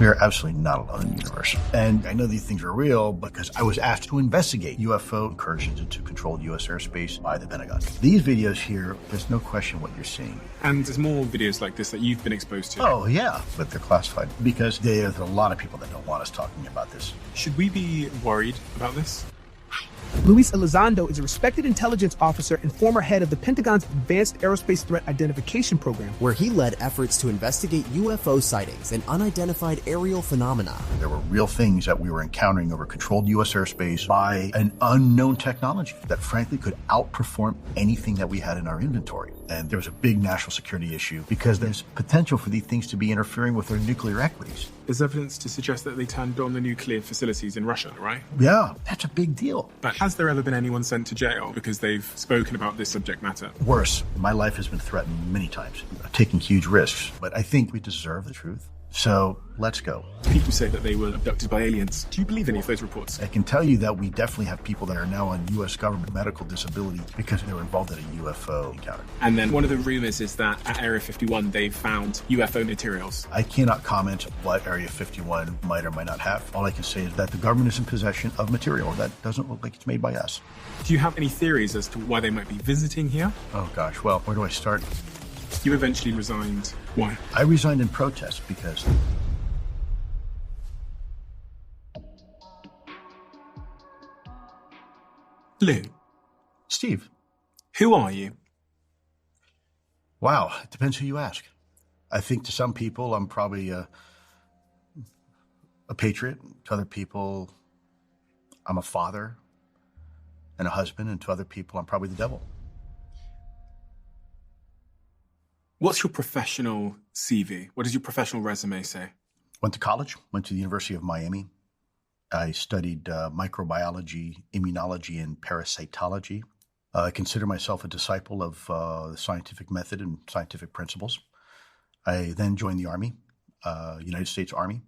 We are absolutely not alone in the universe. And I know these things are real because I was asked to investigate UFO incursions into controlled U.S. airspace by the Pentagon. These videos here, there's no question what you're seeing. And there's more videos like this that you've been exposed to. Oh, yeah, but they're classified because there's a lot of people that don't want us talking about this. Should we be worried about this? Luis Elizondo is a respected intelligence officer and former head of the Pentagon's Advanced Aerospace Threat Identification Program, where he led efforts to investigate UFO sightings and unidentified aerial phenomena. There were real things that we were encountering over controlled U.S. airspace by an unknown technology that frankly could outperform anything that we had in our inventory. And there was a big national security issue because there's potential for these things to be interfering with their nuclear equities. There's evidence to suggest that they turned on the nuclear facilities in Russia, right? Yeah, that's a big deal. But has there ever been anyone sent to jail because they've spoken about this subject matter? Worse, my life has been threatened many times, taking huge risks, but I think we deserve the truth. So let's go. People say that they were abducted by aliens. Do you believe any of those reports? I can tell you that we definitely have people that are now on U.S. government medical disability because they were involved in a UFO encounter. And then one of the rumors is that at Area 51, they found UFO materials. I cannot comment what Area 51 might or might not have. All I can say is that the government is in possession of material that doesn't look like it's made by us. Do you have any theories as to why they might be visiting here? Oh gosh, well, where do I start? You eventually resigned. Why? I resigned in protest because... Lou. Steve. Who are you? Wow, it depends who you ask. I think to some people I'm probably a patriot. To other people I'm a father and a husband. And to other people I'm probably the devil. What's your professional CV? What does your professional resume say? Went to college, went to the University of Miami. I studied microbiology, immunology, and parasitology. I consider myself a disciple of the scientific method and scientific principles. I then joined the Army, United States Army.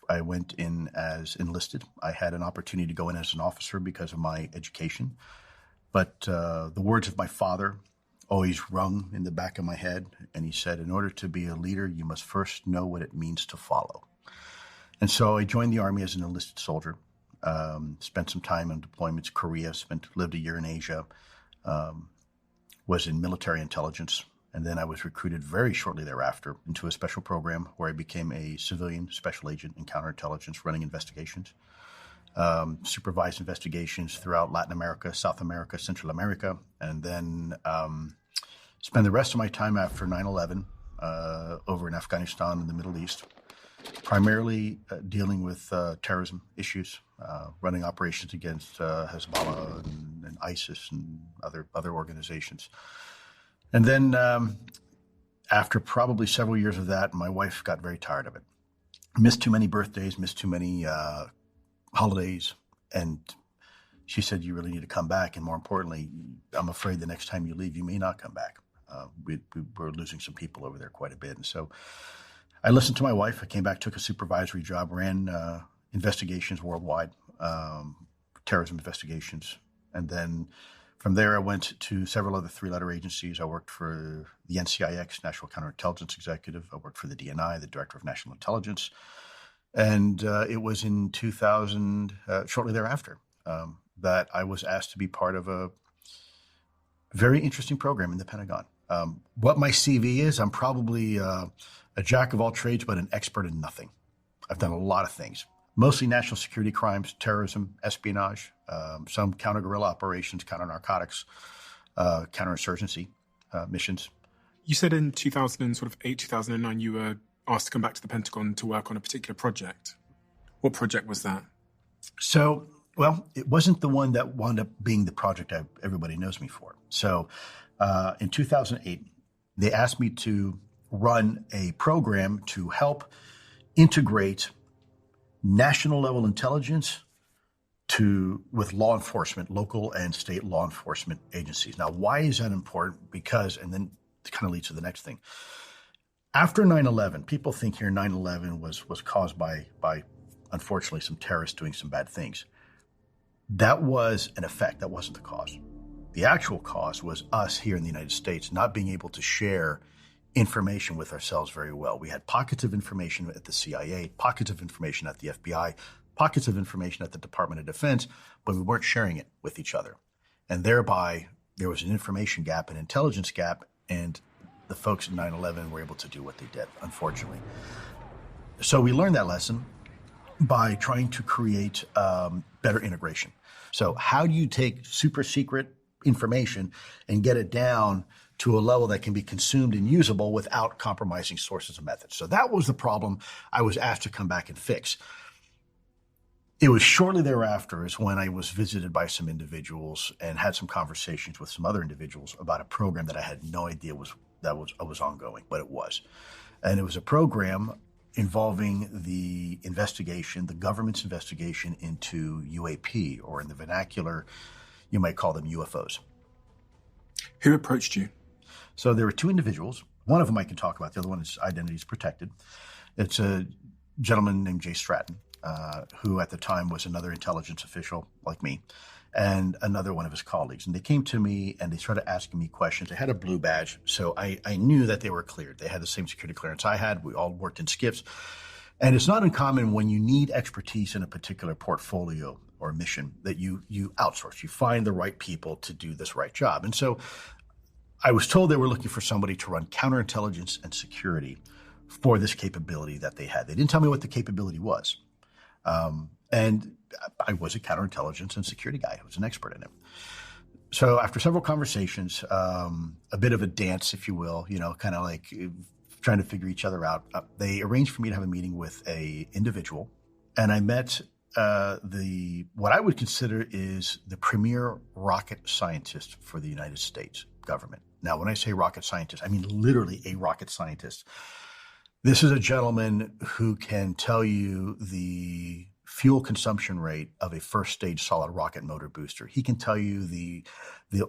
I went in as enlisted. I had an opportunity to go in as an officer because of my education. But the words of my father always rung in the back of my head. And he said, in order to be a leader, you must first know what it means to follow. And so I joined the Army as an enlisted soldier, spent some time on deployments, Korea, lived a year in Asia, was in military intelligence. And then I was recruited very shortly thereafter into a special program where I became a civilian special agent in counterintelligence, running investigations, supervised investigations throughout Latin America, South America, Central America, and then spend the rest of my time after 9/11 over in Afghanistan and the Middle East, primarily dealing with terrorism issues, running operations against Hezbollah and ISIS and other organizations. And then after probably several years of that, my wife got very tired of it. Missed too many birthdays, missed too many holidays, and she said, you really need to come back. And more importantly, I'm afraid the next time you leave, you may not come back. We're losing some people over there quite a bit. And so I listened to my wife. I came back, took a supervisory job, ran investigations worldwide, terrorism investigations. And then from there, I went to several other three-letter agencies. I worked for the NCIX, National Counterintelligence Executive. I worked for the DNI, the Director of National Intelligence. And it was in 2000, shortly thereafter, that I was asked to be part of a very interesting program in the Pentagon. What my CV is, I'm probably a jack of all trades, but an expert in nothing. I've done a lot of things, mostly national security crimes, terrorism, espionage, some counter-guerrilla operations, counter-narcotics, counterinsurgency missions. You said in 2008, 2009, you were asked to come back to the Pentagon to work on a particular project. What project was that? So, well, it wasn't the one that wound up being the project everybody knows me for. So in 2008, they asked me to run a program to help integrate national level intelligence with law enforcement, local and state law enforcement agencies. Now, why is that important? Because, and then it kind of leads to the next thing. After 9/11, people think here 9/11 was caused by unfortunately some terrorists doing some bad things. That was an effect. That wasn't the cause. The actual cause was us here in the United States not being able to share information with ourselves very well. We had pockets of information at the CIA, pockets of information at the FBI, pockets of information at the Department of Defense, but we weren't sharing it with each other. And thereby, there was an information gap, an intelligence gap, and the folks at 9/11 were able to do what they did, unfortunately. So we learned that lesson by trying to create better integration. So how do you take super secret information and get it down to a level that can be consumed and usable without compromising sources and methods? So that was the problem I was asked to come back and fix. It was shortly thereafter is when I was visited by some individuals and had some conversations with some other individuals about a program that I had no idea was ongoing, but it was. And it was a program involving the investigation, the government's investigation into UAP, or in the vernacular, you might call them UFOs. Who approached you? So there were two individuals. One of them I can talk about. The other one is identity is protected. It's a gentleman named Jay Stratton, who at the time was another intelligence official like me, and another one of his colleagues. And they came to me and they started asking me questions. They had a blue badge, so I knew that they were cleared. They had the same security clearance I had. We all worked in SCIFs. And it's not uncommon when you need expertise in a particular portfolio or mission that you outsource. You find the right people to do this right job. And so I was told they were looking for somebody to run counterintelligence and security for this capability that they had. They didn't tell me what the capability was. And I was a counterintelligence and security guy. I was an expert in it. So after several conversations, a bit of a dance, if you will, kind of like trying to figure each other out, they arranged for me to have a meeting with a individual. And I met what I would consider is the premier rocket scientist for the United States government. Now, when I say rocket scientist, I mean literally a rocket scientist. This is a gentleman who can tell you the fuel consumption rate of a first stage solid rocket motor booster. He can tell you the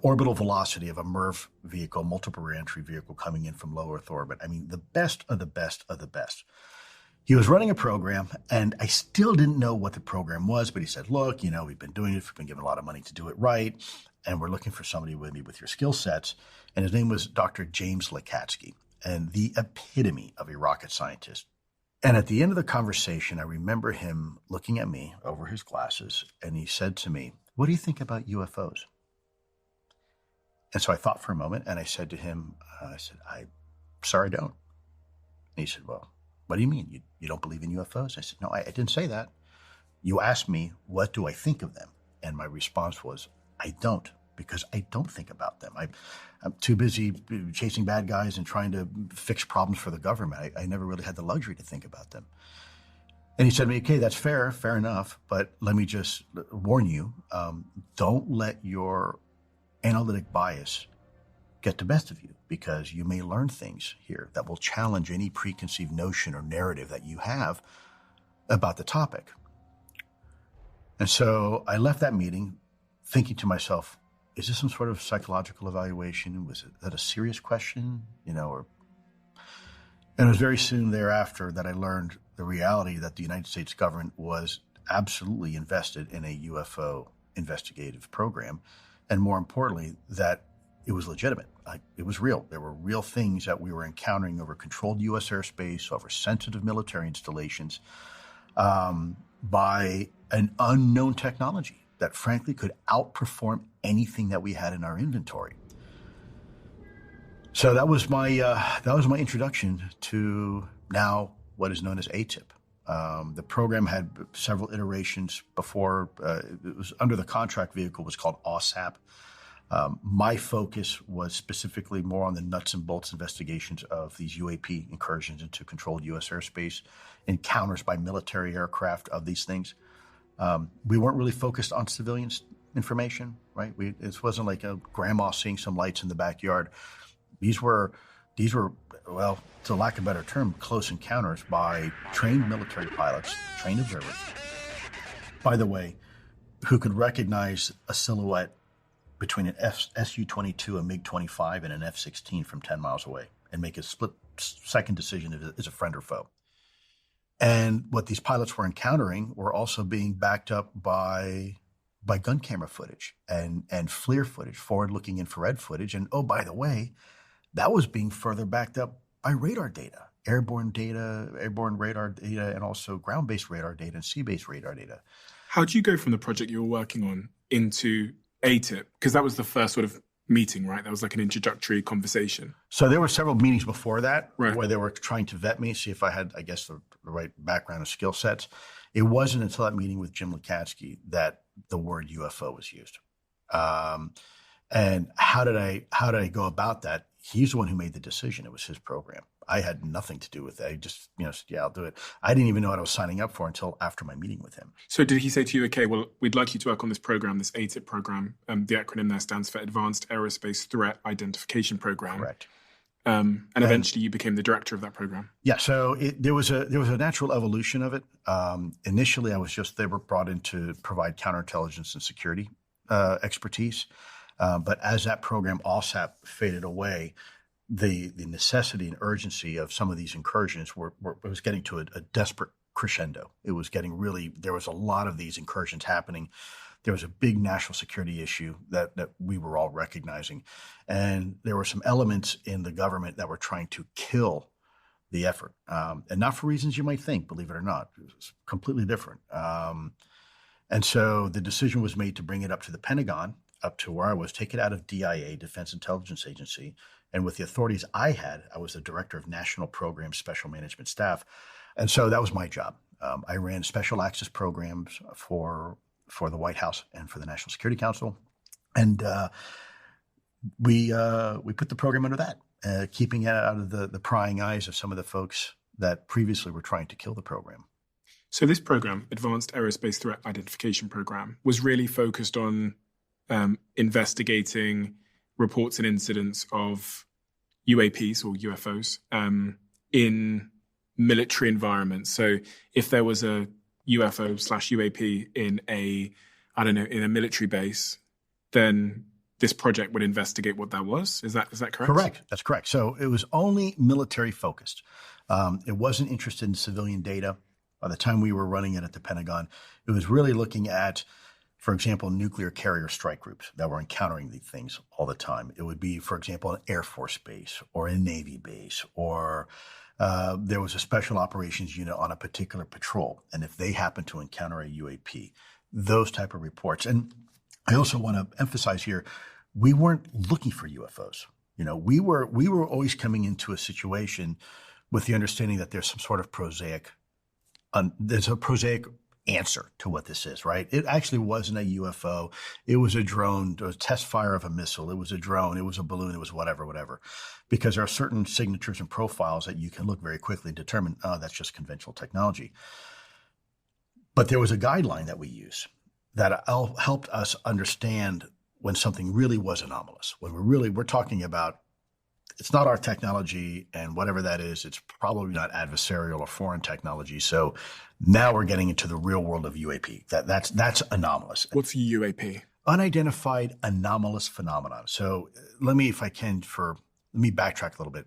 orbital velocity of a MIRV vehicle, multiple reentry vehicle coming in from low Earth orbit. I mean, the best of the best of the best. He was running a program, and I still didn't know what the program was, but he said, look, we've been doing it. We've been given a lot of money to do it right, and we're looking for somebody with me with your skill sets. And his name was Dr. James Lakatsky, and the epitome of a rocket scientist. And at the end of the conversation, I remember him looking at me over his glasses, and he said to me, what do you think about UFOs? And so I thought for a moment, and I said to him, I'm sorry, I don't. And he said, well, what do you mean? You don't believe in UFOs? I said, no, I didn't say that. You asked me, what do I think of them? And my response was, I don't, because I don't think about them. I'm too busy chasing bad guys and trying to fix problems for the government. I never really had the luxury to think about them. And he said to me, okay, that's fair enough, but let me just warn you, don't let your analytic bias get the best of you, because you may learn things here that will challenge any preconceived notion or narrative that you have about the topic. And so I left that meeting thinking to myself, is this some sort of psychological evaluation? Was that a serious question? And it was very soon thereafter that I learned the reality that the United States government was absolutely invested in a UFO investigative program. And more importantly, that it was legitimate. It was real. There were real things that we were encountering over controlled U.S. airspace, over sensitive military installations, by an unknown technology that frankly could outperform anything that we had in our inventory. So that was my introduction to now what is known as AATIP. The program had several iterations before. It was under the contract vehicle, was called AATIP. My focus was specifically more on the nuts and bolts investigations of these UAP incursions into controlled U.S. airspace, encounters by military aircraft of these things. We weren't really focused on civilian information, right? It wasn't like a grandma seeing some lights in the backyard. These were, well, to lack of a better term, close encounters by trained military pilots, trained observers, by the way, who could recognize a silhouette between an Su-22, a MiG-25, and an F-16 from 10 miles away and make a split-second decision if it's a friend or foe. And what these pilots were encountering were also being backed up by gun camera footage and FLIR footage, forward-looking infrared footage. And oh, by the way, that was being further backed up by radar data, airborne radar data, and also ground-based radar data and sea-based radar data. How do you go from the project you were working on into AATIP? Because that was the first sort of meeting, right? That was like an introductory conversation. So there were several meetings before that Right. where they were trying to vet me, see if I had, I guess, the right background and skill sets. It wasn't until that meeting with Jim Lukatsky that the word UFO was used. And how did I go about that? He's the one who made the decision. It was his program. I had nothing to do with that. I just, said, yeah, I'll do it. I didn't even know what I was signing up for until after my meeting with him. So did he say to you, okay, well, we'd like you to work on this program, this AATIP program. The acronym there stands for Advanced Aerospace Threat Identification Program. Correct. And eventually you became the director of that program. Yeah. So there was a natural evolution of it. Initially, they were brought in to provide counterintelligence and security expertise. But as that program ALSAP faded away, the necessity and urgency of some of these incursions was getting to a desperate crescendo. It was getting there was a lot of these incursions happening. There was a big national security issue that we were all recognizing. And there were some elements in the government that were trying to kill the effort. And not for reasons you might think, believe it or not. It was completely different. And so the decision was made to bring it up to the Pentagon, up to where I was, take it out of DIA, Defense Intelligence Agency. And with the authorities I had, I was the director of National Program Special Management Staff. And so that was my job. I ran special access programs for the White House and for the National Security Council. And we put the program under that, keeping it out of the prying eyes of some of the folks that previously were trying to kill the program. So this program, Advanced Aerospace Threat Identification Program, was really focused on investigating reports and incidents of UAPs or UFOs in military environments. So if there was a UFO/UAP in a military base, then this project would investigate what that was. Is that correct? Correct. That's correct. So it was only military focused. It wasn't interested in civilian data. By the time we were running it at the Pentagon, it was really looking at, for example, nuclear carrier strike groups that were encountering these things all the time. It would be, for example, an Air Force base or a Navy base, or there was a special operations unit on a particular patrol. And if they happened to encounter a UAP, those type of reports. And I also want to emphasize here, we weren't looking for UFOs. We were always coming into a situation with the understanding that there's some sort of prosaic answer to what this is, right? It actually wasn't a UFO. It was a drone, a test fire of a missile. It was a drone. It was a balloon. It was whatever. Because there are certain signatures and profiles that you can look very quickly and determine, oh, that's just conventional technology. But there was a guideline that we use that helped us understand when something really was anomalous. When we're talking about, it's not our technology, and whatever that is, it's probably not adversarial or foreign technology. So now we're getting into the real world of UAP. That's anomalous. What's a UAP? Unidentified anomalous phenomenon. So let me backtrack a little bit.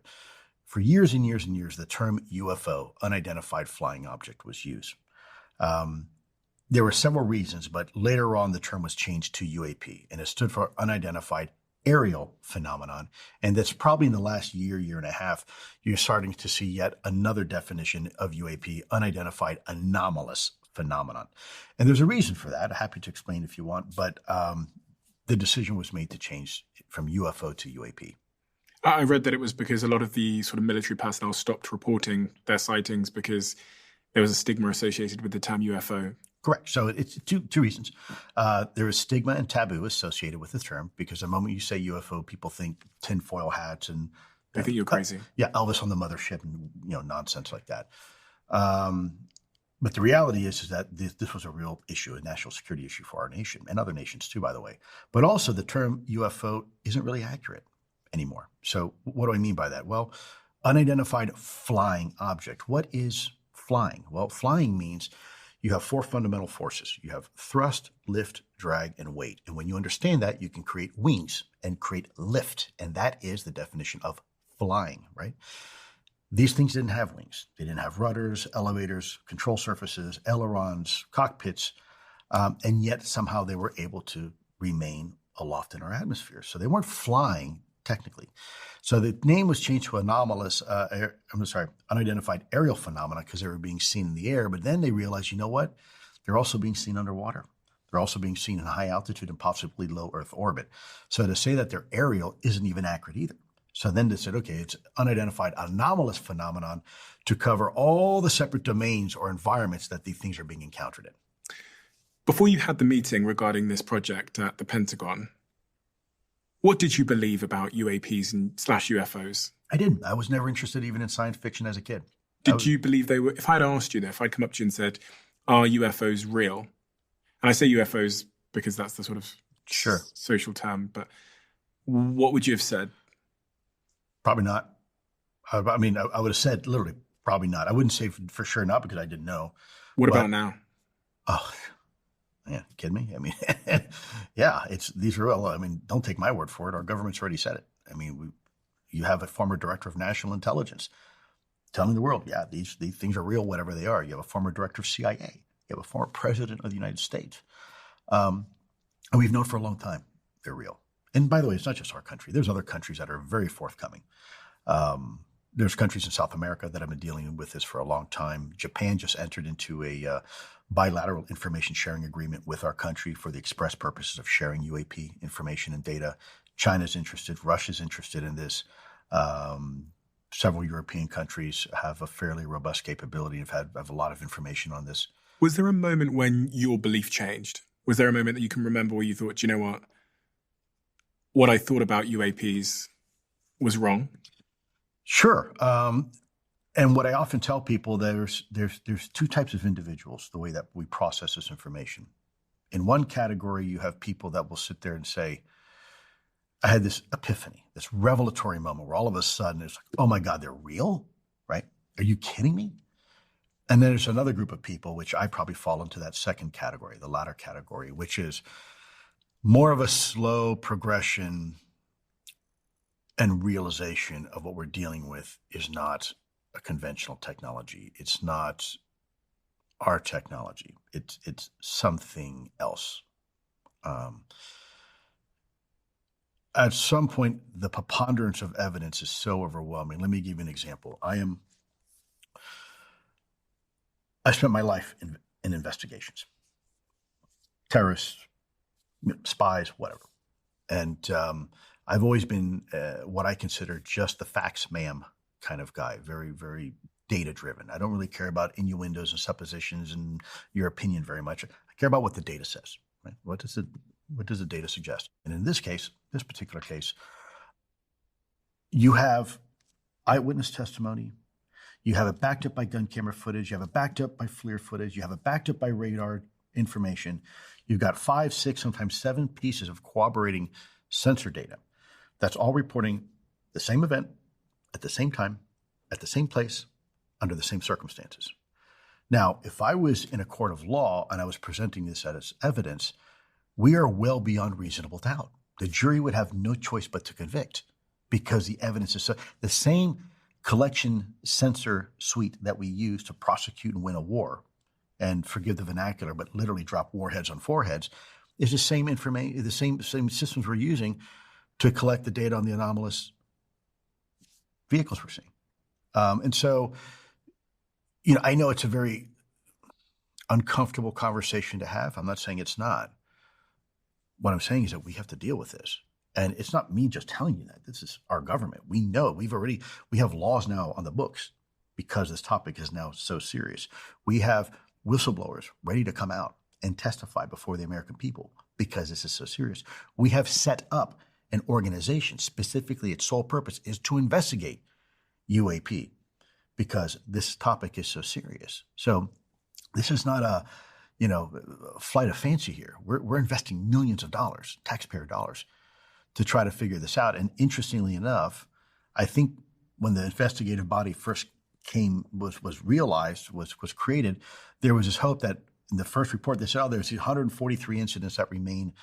For years and years and years, the term UFO, unidentified flying object, was used. There were several reasons, but later on the term was changed to UAP, and it stood for unidentified aerial phenomenon. And that's probably in the last year and a half, you're starting to see yet another definition of UAP, unidentified anomalous phenomenon. And there's a reason for that. I'm happy to explain if you want, but the decision was made to change from UFO to UAP. I read that it was because a lot of the sort of military personnel stopped reporting their sightings because there was a stigma associated with the term UFO. Correct. So it's two reasons. There is stigma and taboo associated with the term, because the moment you say UFO, people think tinfoil hats and they think you're crazy. Yeah, Elvis on the mothership and nonsense like that. But the reality is that this was a real issue, a national security issue for our nation and other nations too, by the way. But also the term UFO isn't really accurate anymore. So what do I mean by that? Well, unidentified flying object. What is flying? Well, flying means you have four fundamental forces. You have thrust, lift, drag, and weight. And when you understand that, you can create wings and create lift. And that is the definition of flying, right? These things didn't have wings. They didn't have rudders, elevators, control surfaces, ailerons, cockpits. And yet somehow they were able to remain aloft in our atmosphere. So they weren't flying technically. So the name was changed to unidentified aerial phenomena because they were being seen in the air. But then they realized, you know what? They're also being seen underwater. They're also being seen in high altitude and possibly low Earth orbit. So to say that they're aerial isn't even accurate either. So then they said, okay, it's unidentified anomalous phenomenon to cover all the separate domains or environments that these things are being encountered in. Before you had the meeting regarding this project at the Pentagon, what did you believe about UAPs and /UFOs? I didn't. I was never interested even in science fiction as a kid. Did you believe they were, if I'd asked you that, if I'd come up to you and said, are UFOs real? And I say UFOs because that's the sort of social term, but what would you have said? Probably not. I would have said literally probably not. I wouldn't say for sure not because I didn't know. What about now? Oh, yeah, kidding me? I mean, yeah, these are real. I mean, don't take my word for it. Our government's already said it. I mean, you have a former director of national intelligence telling the world, yeah, these things are real, whatever they are. You have a former director of CIA. You have a former president of the United States. And we've known for a long time they're real. And by the way, it's not just our country. There's other countries that are very forthcoming. There's countries in South America that have been dealing with this for a long time. Japan just entered into a bilateral information sharing agreement with our country for the express purposes of sharing UAP information and data. China's interested. Russia's interested in this. Several European countries have a fairly robust capability and have a lot of information on this. Was there a moment when your belief changed? Was there a moment that you can remember where you thought, you know what? What I thought about UAPs was wrong? Sure. And what I often tell people, there's two types of individuals, the way that we process this information. In one category, you have people that will sit there and say, I had this epiphany, this revelatory moment where all of a sudden it's like, oh my God, they're real, right? Are you kidding me? And then there's another group of people, which I probably fall into that second category, the latter category, which is more of a slow progression and realization of what we're dealing with is not a conventional technology. It's not our technology. It's something else. At some point, the preponderance of evidence is so overwhelming. Let me give you an example. I spent my life in investigations, terrorists, spies, whatever. And I've always been what I consider just the facts, ma'am, kind of guy, very, very data-driven. I don't really care about innuendos and suppositions and your opinion very much. I care about what the data says. Right? What does the data suggest? And in this case, this particular case, you have eyewitness testimony. You have it backed up by gun camera footage. You have it backed up by FLIR footage. You have it backed up by radar information. You've got 5, 6, sometimes 7 pieces of corroborating sensor data. That's all reporting the same event at the same time, at the same place, under the same circumstances. Now, if I was in a court of law and I was presenting this as evidence, we are well beyond reasonable doubt. The jury would have no choice but to convict because the evidence is so. The same collection sensor suite that we use to prosecute and win a war, and forgive the vernacular, but literally drop warheads on foreheads, is the same information, the same systems we're using to collect the data on the anomalous vehicles we're seeing. And so, I know it's a very uncomfortable conversation to have. I'm not saying it's not. What I'm saying is that we have to deal with this. And it's not me just telling you that. This is our government. We know we have laws now on the books because this topic is now so serious. We have whistleblowers ready to come out and testify before the American people because this is so serious. We have set up an organization, specifically its sole purpose is to investigate UAP because this topic is so serious. So this is not a flight of fancy here. We're investing millions of dollars, taxpayer dollars, to try to figure this out. And interestingly enough, I think when the investigative body first was created, there was this hope that in the first report they said, there's 143 incidents that remain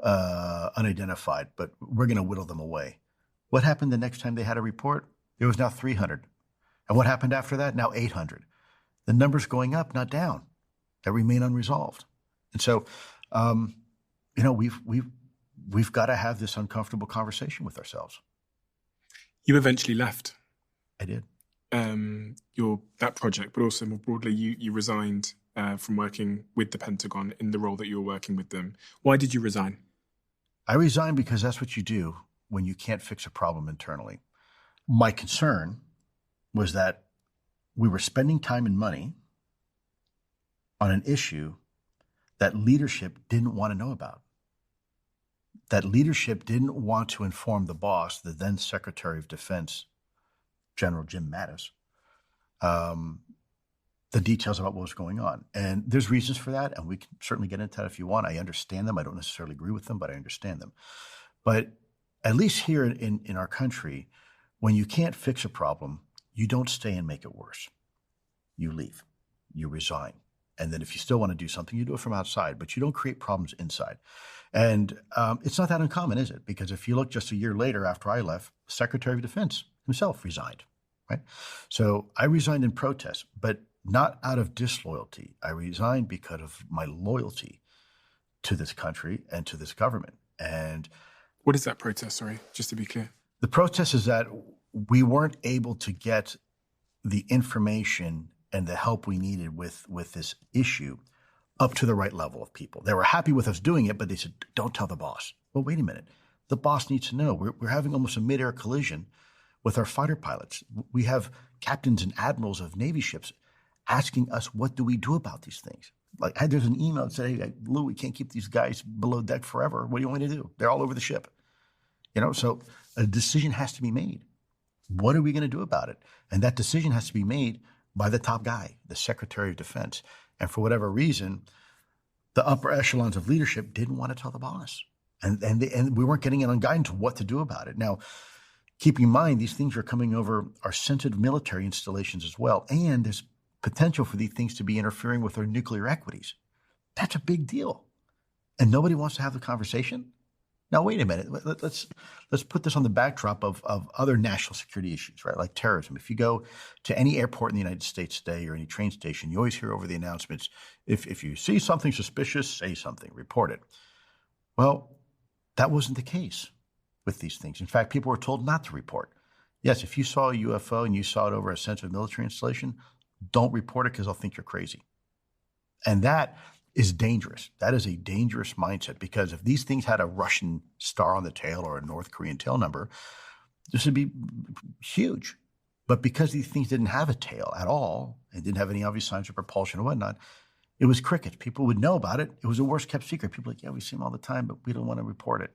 unidentified, but we're going to whittle them away. What happened the next time they had a report? There was now 300. And what happened after that? Now 800. The number's going up, not down, that remain unresolved. And so, we've got to have this uncomfortable conversation with ourselves. You eventually left I did. that project, but also more broadly, you resigned from working with the Pentagon in the role that you were working with them. Why did you resign? I resigned because that's what you do when you can't fix a problem internally. My concern was that we were spending time and money on an issue that leadership didn't want to know about. That leadership didn't want to inform the boss, the then Secretary of Defense, General Jim Mattis, the details about what was going on. And there's reasons for that, and we can certainly get into that if you want. I understand them. I don't necessarily agree with them, but I understand them. But at least here in our country, when you can't fix a problem, you don't stay and make it worse. You leave. You resign. And then if you still want to do something, you do it from outside, but you don't create problems inside. And it's not that uncommon, is it? Because if you look just a year later after I left, the Secretary of Defense himself resigned, right? So I resigned in protest, but not out of disloyalty. I resigned because of my loyalty to this country and to this government. And what is that protest? Sorry, just to be clear. The protest is that we weren't able to get the information and the help we needed with this issue up to the right level of people. They were happy with us doing it, but they said, don't tell the boss. Well, wait a minute. The boss needs to know. We're having almost a mid-air collision with our fighter pilots. We have captains and admirals of Navy ships asking us, what do we do about these things? Like, there's an email that said, hey, Lou, we can't keep these guys below deck forever. What do you want me to do? They're all over the ship. So a decision has to be made. What are we going to do about it? And that decision has to be made by the top guy, the Secretary of Defense. And for whatever reason, the upper echelons of leadership didn't want to tell the boss. And we weren't getting it on guidance on what to do about it. Now, keep in mind, these things are coming over our sensitive military installations as well. And there's potential for these things to be interfering with our nuclear equities. That's a big deal. And nobody wants to have the conversation? Now, wait a minute. Let's put this on the backdrop of other national security issues, right? Like terrorism. If you go to any airport in the United States today or any train station, you always hear over the announcements, if you see something suspicious, say something, report it. Well, that wasn't the case with these things. In fact, people were told not to report. Yes, if you saw a UFO and you saw it over a sensitive military installation, don't report it because they'll think you're crazy. And that is dangerous. That is a dangerous mindset, because if these things had a Russian star on the tail or a North Korean tail number, this would be huge. But because these things didn't have a tail at all and didn't have any obvious signs of propulsion or whatnot, it was crickets. People would know about it. It was a worst kept secret. People were like, yeah, we see them all the time, but we don't want to report it.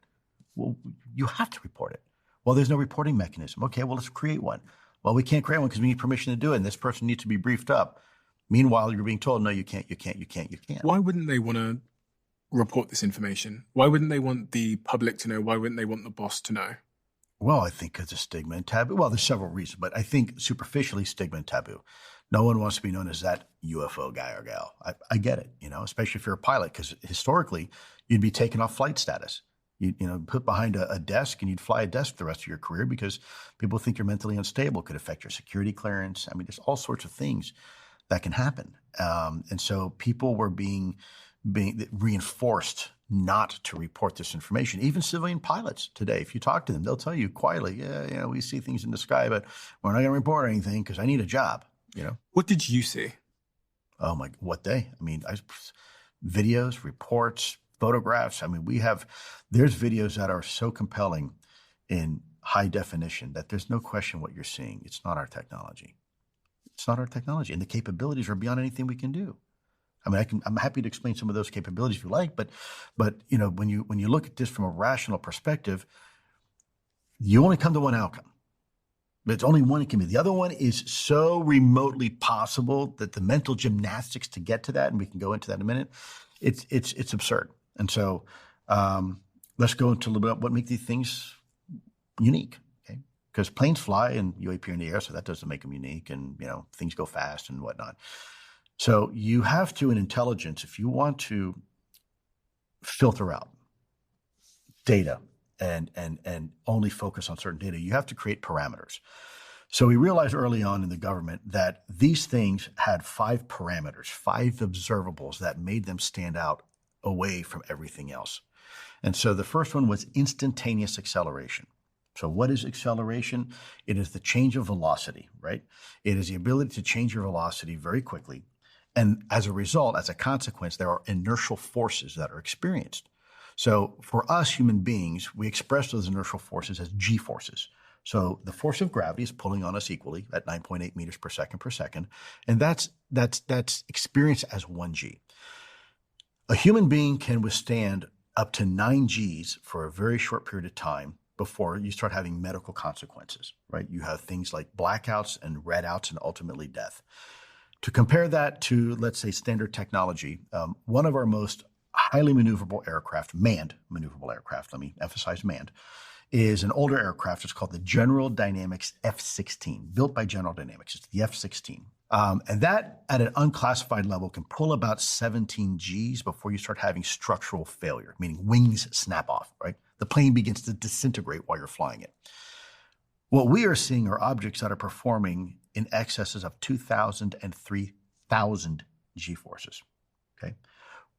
Well, you have to report it. Well, there's no reporting mechanism. Okay, well, let's create one. Well, we can't create one because we need permission to do it, and this person needs to be briefed up. Meanwhile, you're being told, no, you can't. Why wouldn't they want to report this information? Why wouldn't they want the public to know? Why wouldn't they want the boss to know? Well, I think it's a stigma and taboo. Well, there's several reasons, but I think superficially stigma and taboo. No one wants to be known as that UFO guy or gal. I get it, especially if you're a pilot, because historically you'd be taken off flight status. You'd put behind a desk and you'd fly a desk the rest of your career because people think you're mentally unstable. It could affect your security clearance. I mean, there's all sorts of things that can happen. And so people were being reinforced not to report this information. Even civilian pilots today, if you talk to them, they'll tell you quietly, yeah, we see things in the sky, but we're not going to report anything because I need a job, What did you see? Oh my, what day? I mean, videos, reports, photographs. I mean, there's videos that are so compelling in high definition that there's no question what you're seeing. It's not our technology. It's not our technology. And the capabilities are beyond anything we can do. I mean, I'm happy to explain some of those capabilities if you like, but when you look at this from a rational perspective, you only come to one outcome. But it's only one it can be. The other one is so remotely possible that the mental gymnastics to get to that, and we can go into that in a minute, it's absurd. And so let's go into a little bit about what makes these things unique. Okay, because planes fly and UAP are in the air, so that doesn't make them unique, and things go fast and whatnot. So you have to, in intelligence, if you want to filter out data and only focus on certain data, you have to create parameters. So we realized early on in the government that these things had 5 parameters, 5 observables that made them stand out away from everything else. And so the first one was instantaneous acceleration. So what is acceleration? It is the change of velocity, right? It is the ability to change your velocity very quickly. And as a result, as a consequence, there are inertial forces that are experienced. So for us human beings, we express those inertial forces as G forces. So the force of gravity is pulling on us equally at 9.8 meters per second, and that's experienced as 1G. A human being can withstand up to 9 Gs for a very short period of time before you start having medical consequences, right? You have things like blackouts and redouts and ultimately death. To compare that to, let's say, standard technology, one of our most highly maneuverable aircraft, manned maneuverable aircraft, let me emphasize manned, is an older aircraft. It's called the General Dynamics F-16, built by General Dynamics. It's the F-16. And that, at an unclassified level, can pull about 17 Gs before you start having structural failure, meaning wings snap off, right? The plane begins to disintegrate while you're flying it. What we are seeing are objects that are performing in excesses of 2,000 and 3,000 G-forces, okay?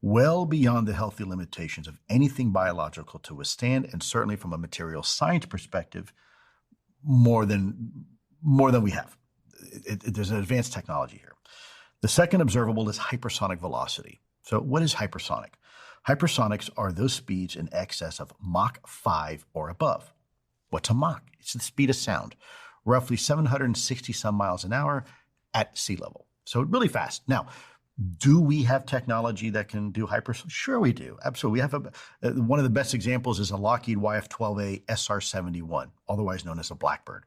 Well beyond the healthy limitations of anything biological to withstand, and certainly from a material science perspective, more than we have. There's an advanced technology here. The second observable is hypersonic velocity. So what is hypersonic? Hypersonics are those speeds in excess of Mach 5 or above. What's a Mach? It's the speed of sound, roughly 760 some miles an hour at sea level. So really fast. Now, do we have technology that can do hypersonic? Sure we do. Absolutely. We have one of the best examples is a Lockheed YF-12A SR-71, otherwise known as a Blackbird.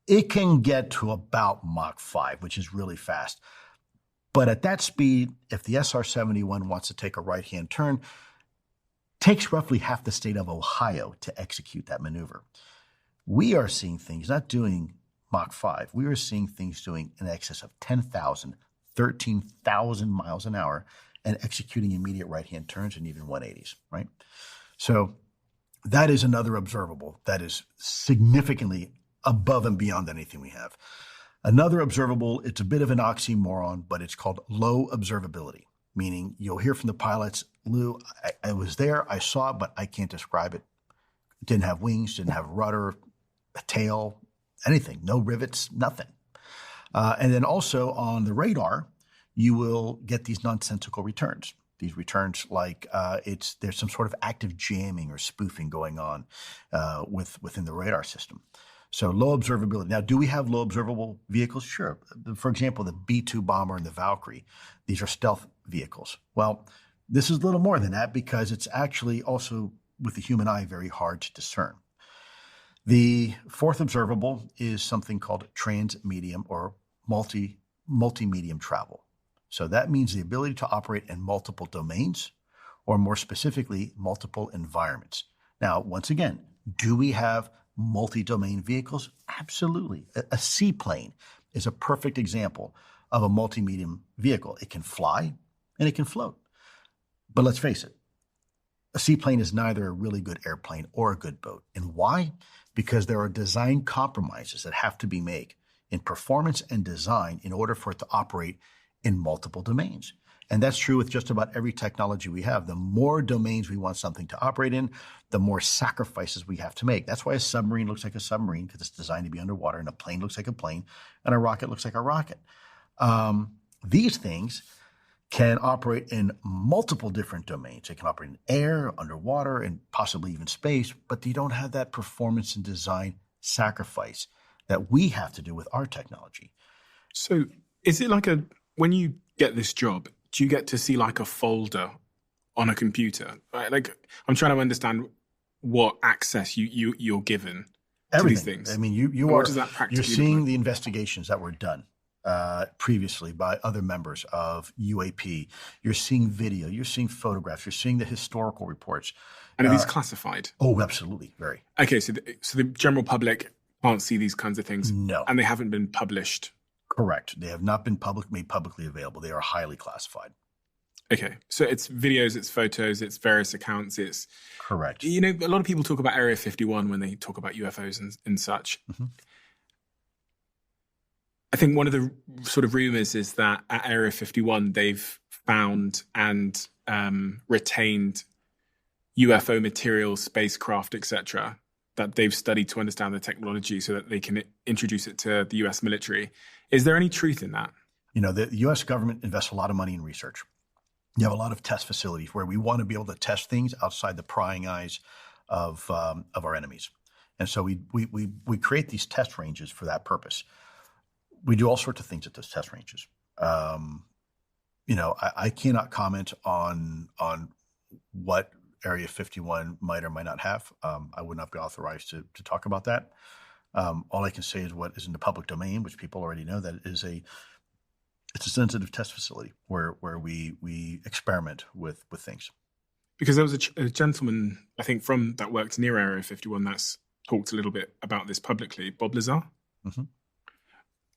It can get to about Mach 5, which is really fast. But at that speed, if the SR-71 wants to take a right-hand turn, takes roughly half the state of Ohio to execute that maneuver. We are seeing things not doing Mach 5. We are seeing things doing in excess of 10,000, 13,000 miles an hour and executing immediate right-hand turns and even 180s, right? So that is another observable that is significantly above and beyond anything we have. Another observable, it's a bit of an oxymoron, but it's called low observability, meaning you'll hear from the pilots, Lou, I was there, I saw it, but I can't describe it. It didn't have wings, didn't have rudder, a tail, anything, no rivets, nothing. And then also on the radar, you will get these nonsensical returns. These returns like there's some sort of active jamming or spoofing going on within the radar system. So low observability. Now, do we have low observable vehicles? Sure. For example, the B-2 bomber and the Valkyrie, these are stealth vehicles. Well, this is a little more than that because it's actually also, with the human eye, very hard to discern. The fourth observable is something called transmedium or multi-medium travel. So that means the ability to operate in multiple domains, or more specifically, multiple environments. Now, once again, do we have multi-domain vehicles? Absolutely. A seaplane is a perfect example of a multi-medium vehicle. It can fly and it can float. But let's face it, a seaplane is neither a really good airplane or a good boat. And why? Because there are design compromises that have to be made in performance and design in order for it to operate in multiple domains. And that's true with just about every technology we have. The more domains we want something to operate in, the more sacrifices we have to make. That's why a submarine looks like a submarine, because it's designed to be underwater, and a plane looks like a plane, and a rocket looks like a rocket. These things can operate in multiple different domains. They can operate in air, underwater, and possibly even space, but they don't have that performance and design sacrifice that we have to do with our technology. So is it like when you get this job, do you get to see like a folder on a computer? Right? Like, I'm trying to understand what access you're given to these things. I mean, you're seeing the investigations that were done previously by other members of UAP. You're seeing video, you're seeing photographs, you're seeing the historical reports. And are these classified? Oh, absolutely. Very. Okay, so the general public can't see these kinds of things? No. And they haven't been published? Correct. They have not been made publicly available. They are highly classified. Okay. So it's videos, it's photos, it's various accounts, it's... Correct. You know, a lot of people talk about Area 51 when they talk about UFOs and such. Mm-hmm. I think one of the sort of rumors is that at Area 51, they've found and retained UFO materials, spacecraft, etc., that they've studied to understand the technology so that they can introduce it to the US military. Is there any truth in that? You know, the U.S. government invests a lot of money in research. You have a lot of test facilities where we want to be able to test things outside the prying eyes of our enemies. And so we create these test ranges for that purpose. We do all sorts of things at those test ranges. You know, I cannot comment on what Area 51 might or might not have. I would not be authorized to talk about that. All I can say is what is in the public domain, which people already know, that it's a sensitive test facility where we experiment with things. Because there was a gentleman, I think, from that worked near Area 51 that's talked a little bit about this publicly, Bob Lazar. Mm-hmm.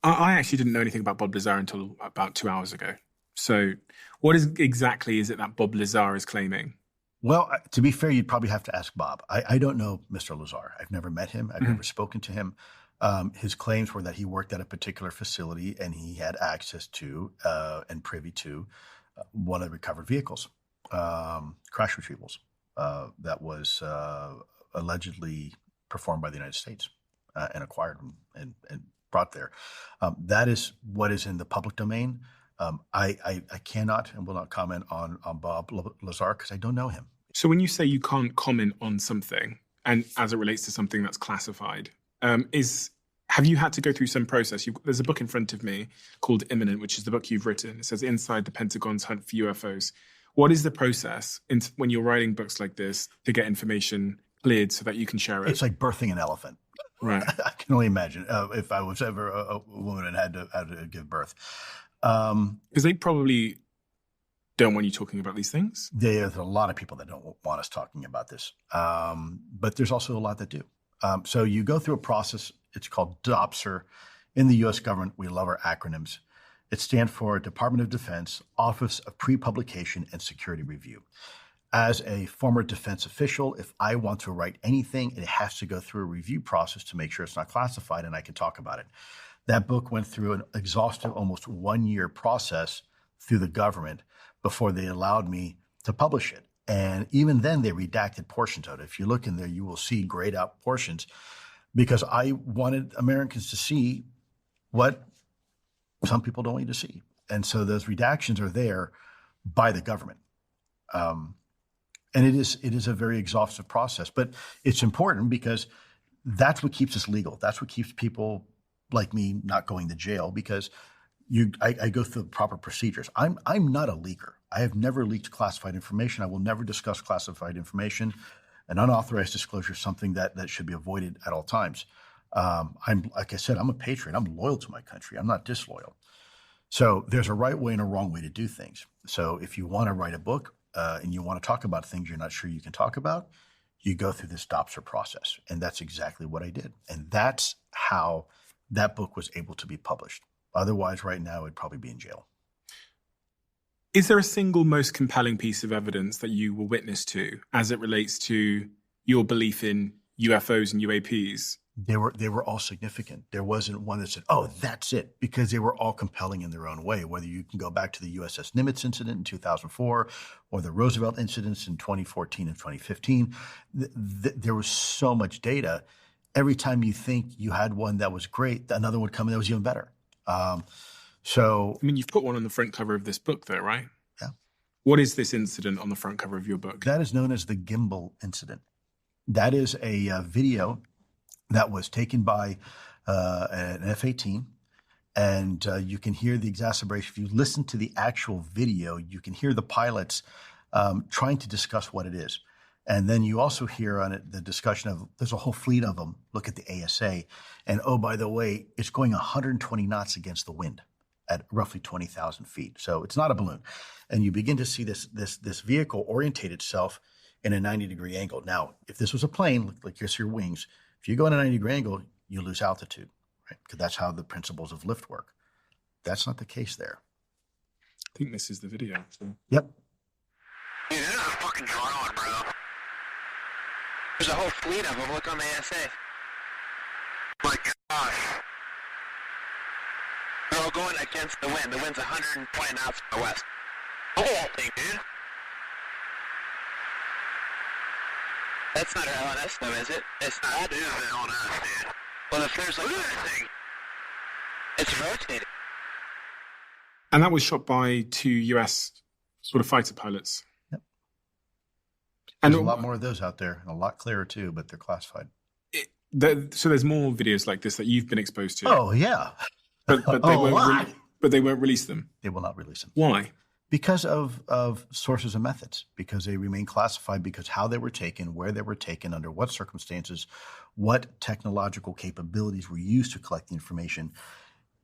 I actually didn't know anything about Bob Lazar until about 2 hours ago. So what exactly is it that Bob Lazar is claiming? Well, to be fair, you'd probably have to ask Bob. I don't know Mr. Lazar. I've never met him. I've never spoken to him. His claims were that he worked at a particular facility and he had access to and privy to one of the recovered vehicles, crash retrievals, that was allegedly performed by the United States and acquired and brought there. That is what is in the public domain. I cannot and will not comment on Bob Lazar because I don't know him. So when you say you can't comment on something, and as it relates to something that's classified, have you had to go through some process? There's a book in front of me called Imminent, which is the book you've written. It says Inside the Pentagon's Hunt for UFOs. What is the process when you're writing books like this to get information cleared so that you can share it? It's like birthing an elephant. Right. I can only imagine if I was ever a woman and had to give birth. Because they probably don't want you talking about these things. There's a lot of people that don't want us talking about this. But there's also a lot that do. So you go through a process. It's called DOPSR. In the U.S. government, we love our acronyms. It stands for Department of Defense, Office of Pre-Publication and Security Review. As a former defense official, if I want to write anything, it has to go through a review process to make sure it's not classified and I can talk about it. That book went through an exhaustive, almost 1 year process through the government before they allowed me to publish it. And even then, they redacted portions of it. If you look in there, you will see grayed out portions because I wanted Americans to see what some people don't need to see. And so those redactions are there by the government. And it is a very exhaustive process, but it's important because that's what keeps us legal. That's what keeps people like me not going to jail because I go through the proper procedures. I'm not a leaker. I have never leaked classified information. I will never discuss classified information. An unauthorized disclosure is something that should be avoided at all times. Like I said, I'm a patriot. I'm loyal to my country. I'm not disloyal. So there's a right way and a wrong way to do things. So if you want to write a book and you want to talk about things you're not sure you can talk about, you go through this DOPSR process. And that's exactly what I did. And that's how that book was able to be published. Otherwise, right now, it'd probably be in jail. Is there a single most compelling piece of evidence that you were witness to as it relates to your belief in UFOs and UAPs? They were all significant. There wasn't one that said, oh, that's it, because they were all compelling in their own way, whether you can go back to the USS Nimitz incident in 2004 or the Roosevelt incidents in 2014 and 2015. There was so much data. Every time you think you had one that was great, another would come in that was even better. So, I mean, you've put one on the front cover of this book, though, right? Yeah. What is this incident on the front cover of your book? That is known as the Gimbal Incident. That is a video that was taken by an F-18, and you can hear the exacerbation. If you listen to the actual video, you can hear the pilots trying to discuss what it is. And then you also hear on it the discussion of there's a whole fleet of them. Look at the ASA. And oh, by the way, it's going 120 knots against the wind at roughly 20,000 feet. So it's not a balloon. And you begin to see this vehicle orientate itself in a 90-degree angle. Now, if this was a plane, like here's your wings, if you go in a 90-degree angle, you lose altitude, right? Because that's how the principles of lift work. That's not the case there. I think this is the video. So. Yep. Dude, this is a fucking drone, bro. There's a whole fleet of them. Look on the ASA. My gosh. They're all going against the wind. The wind's 120 knots from the west. Look at that thing, dude. That's not our LNS though, is it? It's not. That is the LNS, dude. Well, if there's like that thing, it's rotating. And that was shot by 2 US sort of fighter pilots. Yep. And There's a lot more of those out there, and a lot clearer too, but they're classified. So there's more videos like this that you've been exposed to. Oh yeah, but they won't release them. They will not release them. Why? Because of sources and methods, because they remain classified, because how they were taken, where they were taken, under what circumstances, what technological capabilities were used to collect the information.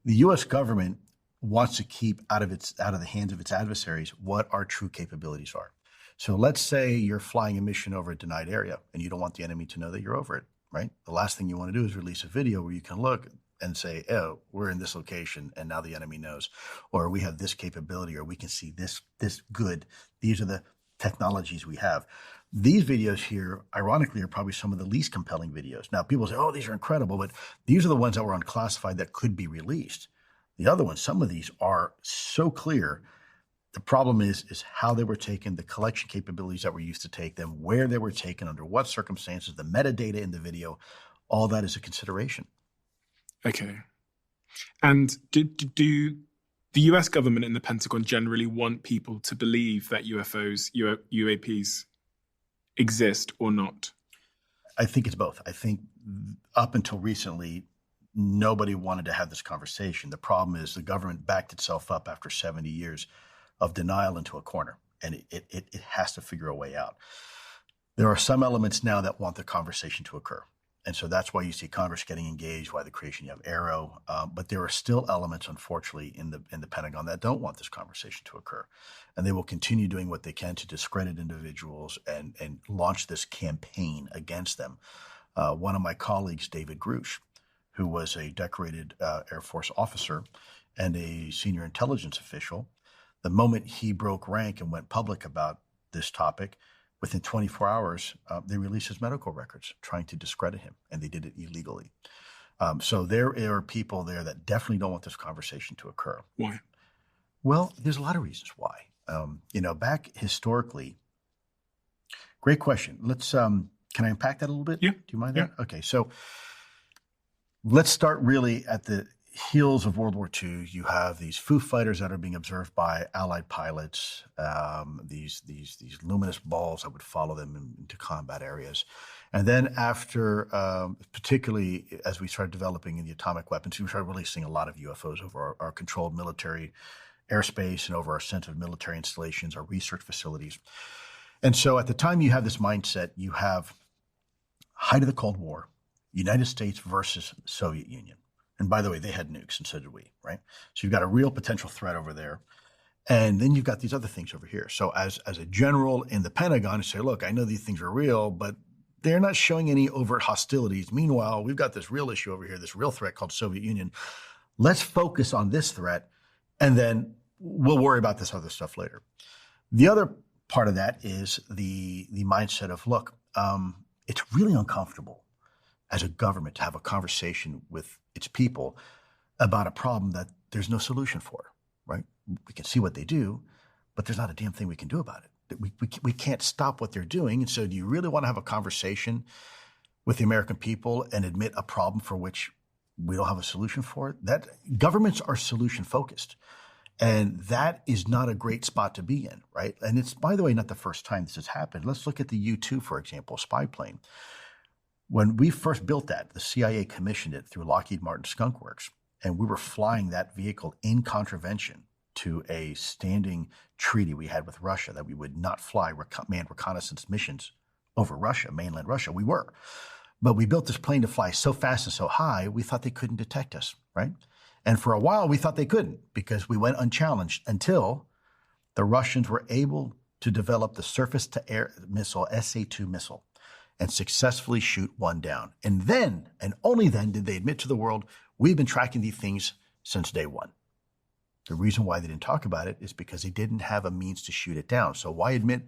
The U.S. government wants to keep out of the hands of its adversaries what our true capabilities are. So let's say you're flying a mission over a denied area and you don't want the enemy to know that you're over it, right? The last thing you want to do is release a video where you can look and say, oh, we're in this location and now the enemy knows, or we have this capability, or we can see this good. These are the technologies we have. These videos here, ironically, are probably some of the least compelling videos. Now, people say, oh, these are incredible, but these are the ones that were unclassified that could be released. The other ones, some of these are so clear. The problem is how they were taken, the collection capabilities that were used to take them, where they were taken, under what circumstances, the metadata in the video, all that is a consideration. Okay. And do the US government and the Pentagon generally want people to believe that UFOs, UAPs exist or not? I think it's both. I think up until recently, nobody wanted to have this conversation. The problem is the government backed itself up after 70 years of denial into a corner, and it has to figure a way out. There are some elements now that want the conversation to occur. And so that's why you see Congress getting engaged, why the creation of Aero. But there are still elements, unfortunately, in the Pentagon that don't want this conversation to occur. And they will continue doing what they can to discredit individuals and launch this campaign against them. One of my colleagues, David Grush, who was a decorated Air Force officer and a senior intelligence official, the moment he broke rank and went public about this topic, within 24 hours, they released his medical records, trying to discredit him, and they did it illegally. So there are people there that definitely don't want this conversation to occur. Why? Well, there's a lot of reasons why. Back historically, great question. Let's, can I unpack that a little bit? Yeah. Do you mind that? Okay, so let's start really at the heels of World War II. You have these Foo Fighters that are being observed by Allied pilots, these luminous balls that would follow them into combat areas. And then after, particularly as we started developing in the atomic weapons, we started releasing a lot of UFOs over our controlled military airspace and over our sensitive military installations, our research facilities. And so at the time you have this mindset, you have height of the Cold War, United States versus Soviet Union. And by the way, they had nukes, and so did we, right? So you've got a real potential threat over there. And then you've got these other things over here. So as a general in the Pentagon, you say, look, I know these things are real, but they're not showing any overt hostilities. Meanwhile, we've got this real issue over here, this real threat called Soviet Union. Let's focus on this threat, and then we'll worry about this other stuff later. The other part of that is the mindset of, look, it's really uncomfortable as a government to have a conversation with its people about a problem that there's no solution for, right? We can see what they do, but there's not a damn thing we can do about it. We can't stop what they're doing. And so do you really want to have a conversation with the American people and admit a problem for which we don't have a solution for it? That governments are solution focused. And that is not a great spot to be in, right? And it's, by the way, not the first time this has happened. Let's look at the U-2, for example, spy plane. When we first built that, the CIA commissioned it through Lockheed Martin Skunk Works, and we were flying that vehicle in contravention to a standing treaty we had with Russia that we would not fly manned reconnaissance missions over Russia, mainland Russia. We were. But we built this plane to fly so fast and so high, we thought they couldn't detect us, right? And for a while, we thought they couldn't because we went unchallenged until the Russians were able to develop the surface-to-air missile, SA-2 missile, and successfully shoot one down. And then, and only then, did they admit to the world, we've been tracking these things since day one. The reason why they didn't talk about it is because they didn't have a means to shoot it down. So why admit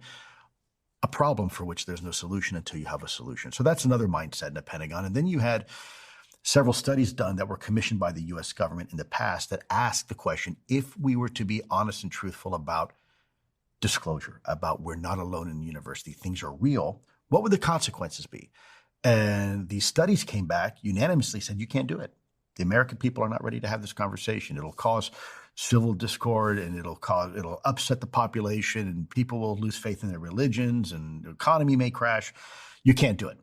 a problem for which there's no solution until you have a solution? So that's another mindset in the Pentagon. And then you had several studies done that were commissioned by the U.S. government in the past that asked the question, if we were to be honest and truthful about disclosure, about we're not alone in the universe, these things are real, What would the consequences be? And these studies came back unanimously said, you can't do it. The American people are not ready to have this conversation. It'll cause civil discord, and it'll upset the population, and people will lose faith in their religions, and the economy may crash. You can't do it.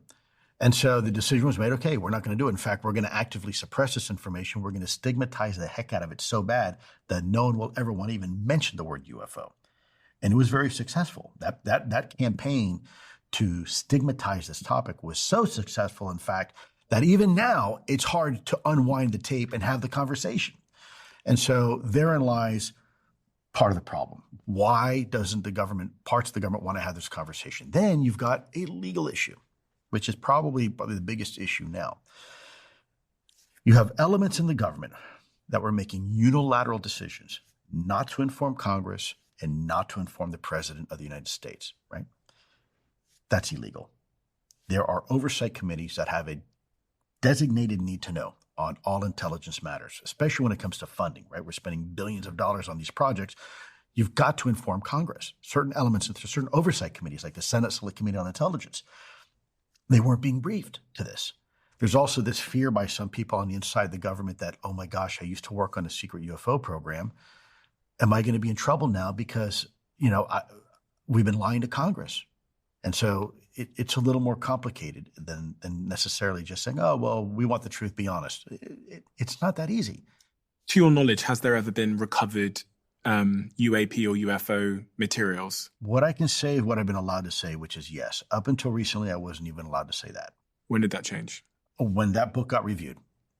And so the decision was made, okay, we're not going to do it. In fact, we're going to actively suppress this information. We're going to stigmatize the heck out of it so bad that no one will ever want to even mention the word UFO. And it was very successful. That campaign to stigmatize this topic was so successful, in fact, that even now it's hard to unwind the tape and have the conversation. And so therein lies part of the problem. Why doesn't parts of the government want to have this conversation? Then you've got a legal issue, which is probably the biggest issue now. You have elements in the government that were making unilateral decisions not to inform Congress and not to inform the President of the United States, right? That's illegal. There are oversight committees that have a designated need to know on all intelligence matters, especially when it comes to funding, right? We're spending billions of dollars on these projects. You've got to inform Congress. Certain elements of certain oversight committees, like the Senate Select Committee on Intelligence, they weren't being briefed to this. There's also this fear by some people on the inside of the government that, oh my gosh, I used to work on a secret UFO program. Am I going to be in trouble now because, we've been lying to Congress? And so it's a little more complicated than necessarily just saying, oh, well, we want the truth, be honest. It's not that easy. To your knowledge, has there ever been recovered UAP or UFO materials? What I can say is what I've been allowed to say, which is yes. Up until recently, I wasn't even allowed to say that. When did that change? When that book got reviewed.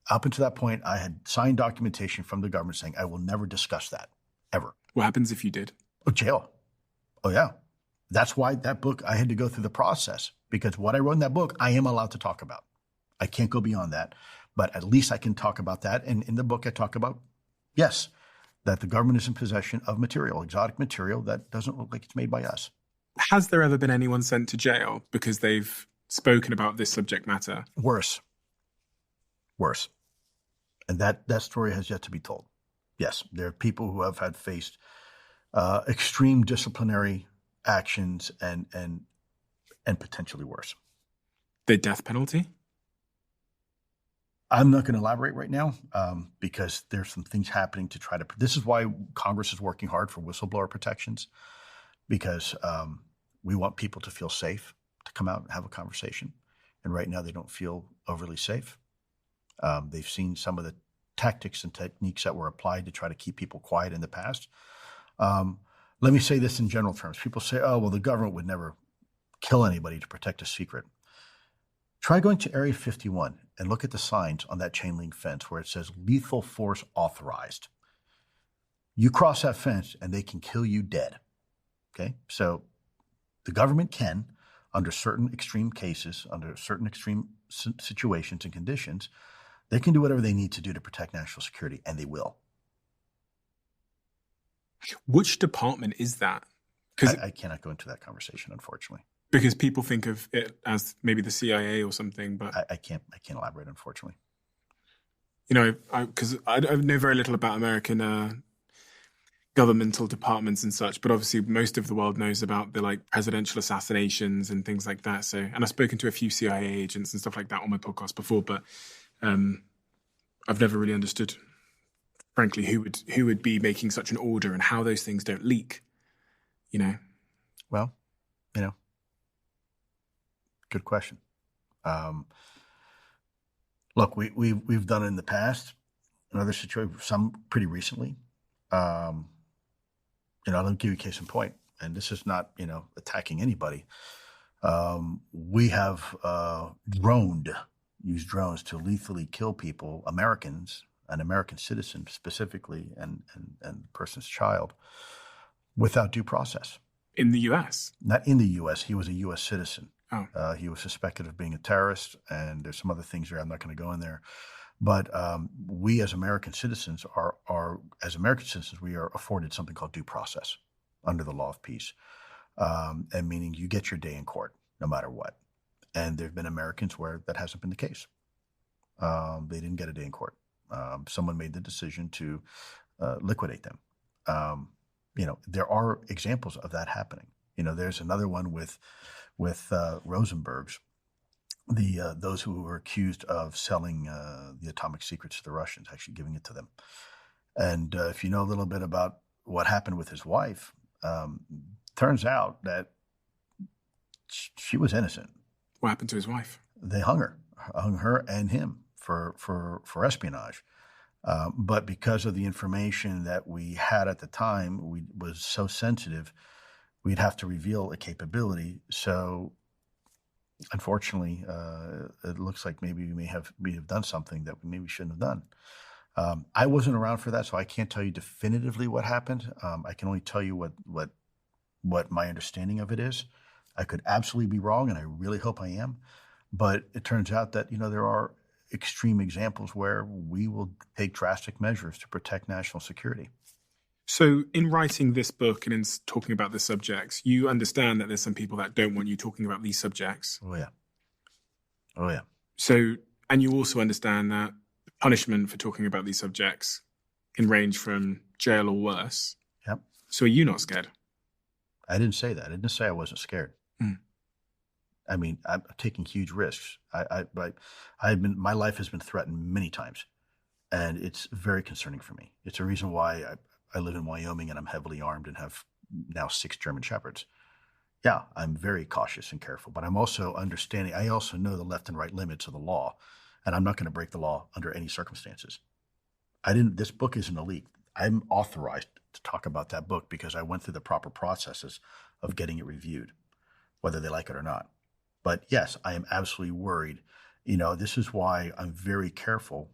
Up until that point, I had signed documentation from the government saying I will never discuss that, ever. What happens if you did? Oh, jail. Oh, yeah. That's why that book, I had to go through the process, because what I wrote in that book, I am allowed to talk about. I can't go beyond that, but at least I can talk about that. And in the book, I talk about, yes, that the government is in possession of material, exotic material that doesn't look like it's made by us. Has there ever been anyone sent to jail because they've spoken about this subject matter? Worse. And that story has yet to be told. Yes, there are people who have had faced extreme disciplinary actions and potentially worse. The death penalty? I'm not going to elaborate right now because there's some things happening to try to. This is why Congress is working hard for whistleblower protections, because we want people to feel safe to come out and have a conversation. And right now they don't feel overly safe. They've seen some of the tactics and techniques that were applied to try to keep people quiet in the past. Let me say this in general terms. People say, oh, well, the government would never kill anybody to protect a secret. Try going to Area 51 and look at the signs on that chain link fence where it says lethal force authorized. You cross that fence and they can kill you dead. Okay? So the government can, under certain extreme cases, under certain extreme situations and conditions, they can do whatever they need to do to protect national security, and they will. Which department is that? Because I cannot go into that conversation, unfortunately. Because people think of it as maybe the CIA or something, but I can't elaborate, unfortunately. Because I know very little about American governmental departments and such, but obviously most of the world knows about the presidential assassinations and things like that. So, and I've spoken to a few CIA agents and stuff like that on my podcast before, but I've never really understood, frankly, who would be making such an order and how those things don't leak. Well, good question. Look, we've done it in the past, another situation, some pretty recently. I'll give you a case in point, and this is not, attacking anybody. We have used drones to lethally kill people, Americans, an American citizen specifically, and the person's child, without due process. In the U.S.? Not in the U.S. He was a U.S. citizen. Oh. He was suspected of being a terrorist, and there's some other things there. I'm not going to go in there. But we as American citizens we are afforded something called due process under the law of peace. And meaning you get your day in court no matter what. And there have been Americans where that hasn't been the case. They didn't get a day in court. Someone made the decision to liquidate them. There are examples of that happening. There's another one with with Rosenbergs, those who were accused of selling the atomic secrets to the Russians, actually giving it to them. And if you know a little bit about what happened with his wife, turns out that she was innocent. What happened to his wife? They hung her and him for espionage. But because of the information that we had at the time, was so sensitive, we'd have to reveal a capability. So unfortunately, it looks like maybe we may have done something that we maybe shouldn't have done. I wasn't around for that, so I can't tell you definitively what happened. I can only tell you what my understanding of it is. I could absolutely be wrong, and I really hope I am. But it turns out that, there are extreme examples where we will take drastic measures to protect national security. So in writing this book and in talking about the subjects, you understand that there's some people that don't want you talking about these subjects. Oh, yeah. So, and you also understand that punishment for talking about these subjects can range from jail or worse. Yep. So are you not scared? I didn't say that. I didn't say I wasn't scared. I mean, I'm taking huge risks. My life has been threatened many times, and it's very concerning for me. It's a reason why I live in Wyoming and I'm heavily armed and have now 6 German Shepherds. Yeah, I'm very cautious and careful, but I'm also understanding. I also know the left and right limits of the law, and I'm not going to break the law under any circumstances. This book isn't a leak. I'm authorized to talk about that book because I went through the proper processes of getting it reviewed, whether they like it or not. But yes, I am absolutely worried. This is why I'm very careful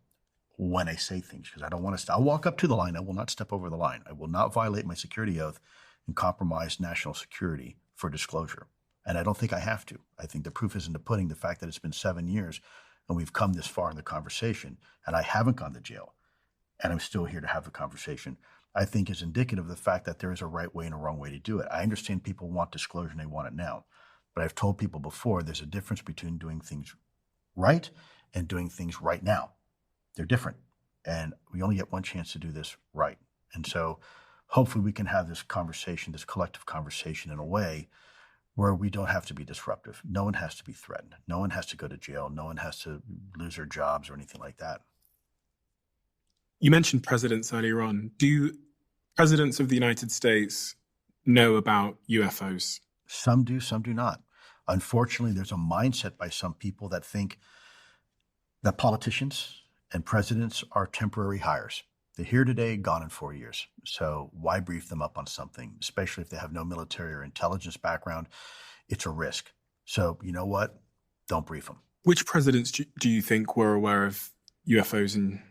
when I say things, because I don't want to. I'll walk up to the line. I will not step over the line. I will not violate my security oath and compromise national security for disclosure. And I don't think I have to. I think the proof is in the pudding, the fact that it's been 7 years and we've come this far in the conversation and I haven't gone to jail and I'm still here to have the conversation, I think is indicative of the fact that there is a right way and a wrong way to do it. I understand people want disclosure and they want it now. But I've told people before, there's a difference between doing things right and doing things right now. They're different. And we only get one chance to do this right. And so hopefully we can have this conversation, this collective conversation in a way where we don't have to be disruptive. No one has to be threatened. No one has to go to jail. No one has to lose their jobs or anything like that. You mentioned presidents earlier on. Do presidents of the United States know about UFOs? Some do, some do not. Unfortunately, there's a mindset by some people that think that politicians and presidents are temporary hires. They're here today, gone in 4 years. So why brief them up on something, especially if they have no military or intelligence background? It's a risk. So you know what? Don't brief them. Which presidents do you think were aware of UFOs and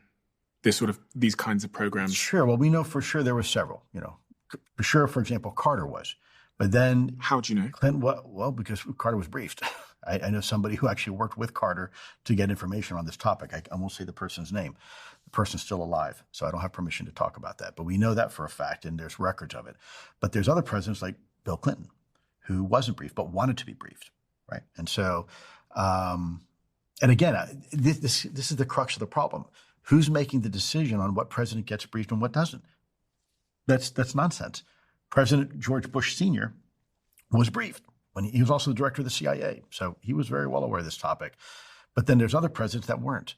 these kinds of programs? Sure. Well, we know for sure there were several. For sure, for example, Carter was. But then, how do you know? Clinton, well, because Carter was briefed. I know somebody who actually worked with Carter to get information on this topic. I won't say the person's name. The person's still alive, so I don't have permission to talk about that. But we know that for a fact, and there's records of it. But there's other presidents like Bill Clinton who wasn't briefed but wanted to be briefed, right? And so, and again, this is the crux of the problem. Who's making the decision on what president gets briefed and what doesn't? That's nonsense. President George Bush Sr. was briefed when he was also the director of the CIA. So he was very well aware of this topic. But then there's other presidents that weren't.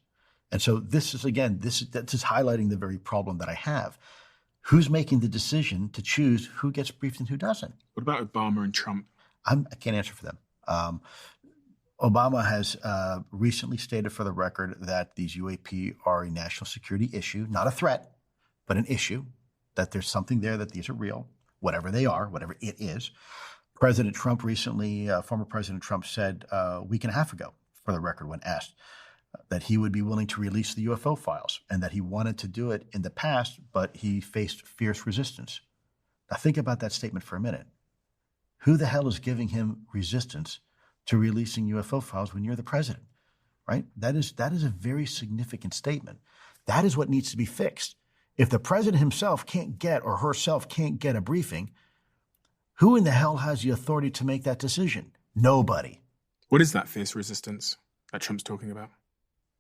And so this is highlighting the very problem that I have. Who's making the decision to choose who gets briefed and who doesn't? What about Obama and Trump? I can't answer for them. Obama has recently stated for the record that these UAP are a national security issue, not a threat, but an issue, that there's something there, that these are real. Whatever they are, whatever it is. President Trump recently, former President Trump said a week and a half ago, for the record, when asked, that he would be willing to release the UFO files and that he wanted to do it in the past, but he faced fierce resistance. Now think about that statement for a minute. Who the hell is giving him resistance to releasing UFO files when you're the president, right? That is a very significant statement. That is what needs to be fixed. If the president himself can't get or herself can't get a briefing, who in the hell has the authority to make that decision? Nobody. What is that fierce resistance that Trump's talking about?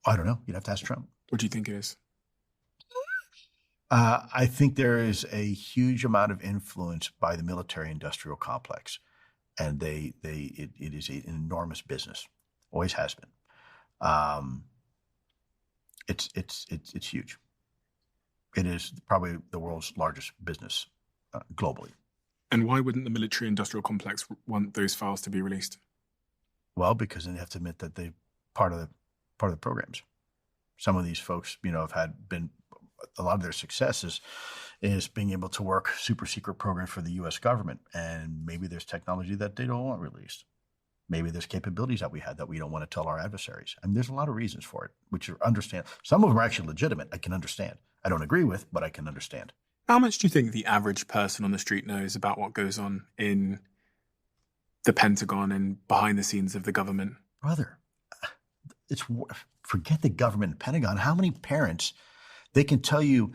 I don't know. You'd have to ask Trump. What do you think it is? I think there is a huge amount of influence by the military-industrial complex. and it is an enormous business, always has been. It's huge. It is probably the world's largest business globally. And why wouldn't the military-industrial complex want those files to be released? Well, because then you have to admit that they part of the programs. Some of these folks, have been a lot of their successes is being able to work super secret programs for the U.S. government, and maybe there's technology that they don't want released. Maybe there's capabilities that we had that we don't want to tell our adversaries. And there's a lot of reasons for it, which are understand. Some of them are actually legitimate. I can understand. I don't agree with, but I can understand. How much do you think the average person on the street knows about what goes on in the Pentagon and behind the scenes of the government? Brother, forget the government and Pentagon. How many parents, they can tell you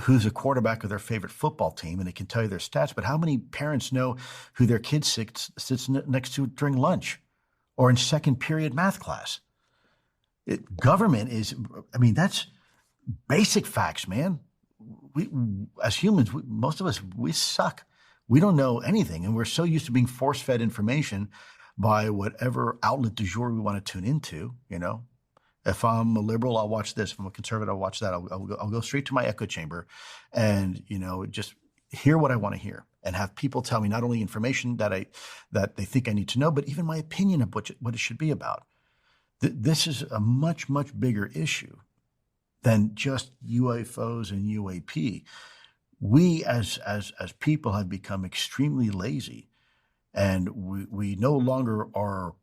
who's a quarterback of their favorite football team, and they can tell you their stats, but how many parents know who their kid sits next to during lunch or in second period math class? Government is, that's basic facts, man. We, as humans, most of us, we suck. We don't know anything, and we're so used to being force-fed information by whatever outlet du jour we want to tune into, If I'm a liberal, I'll watch this. If I'm a conservative, I'll watch that. I'll go straight to my echo chamber and, just hear what I want to hear and have people tell me not only information that they think I need to know, but even my opinion of what it should be about. This is a much, much bigger issue than just UFOs and UAP. We as people have become extremely lazy, and we no longer are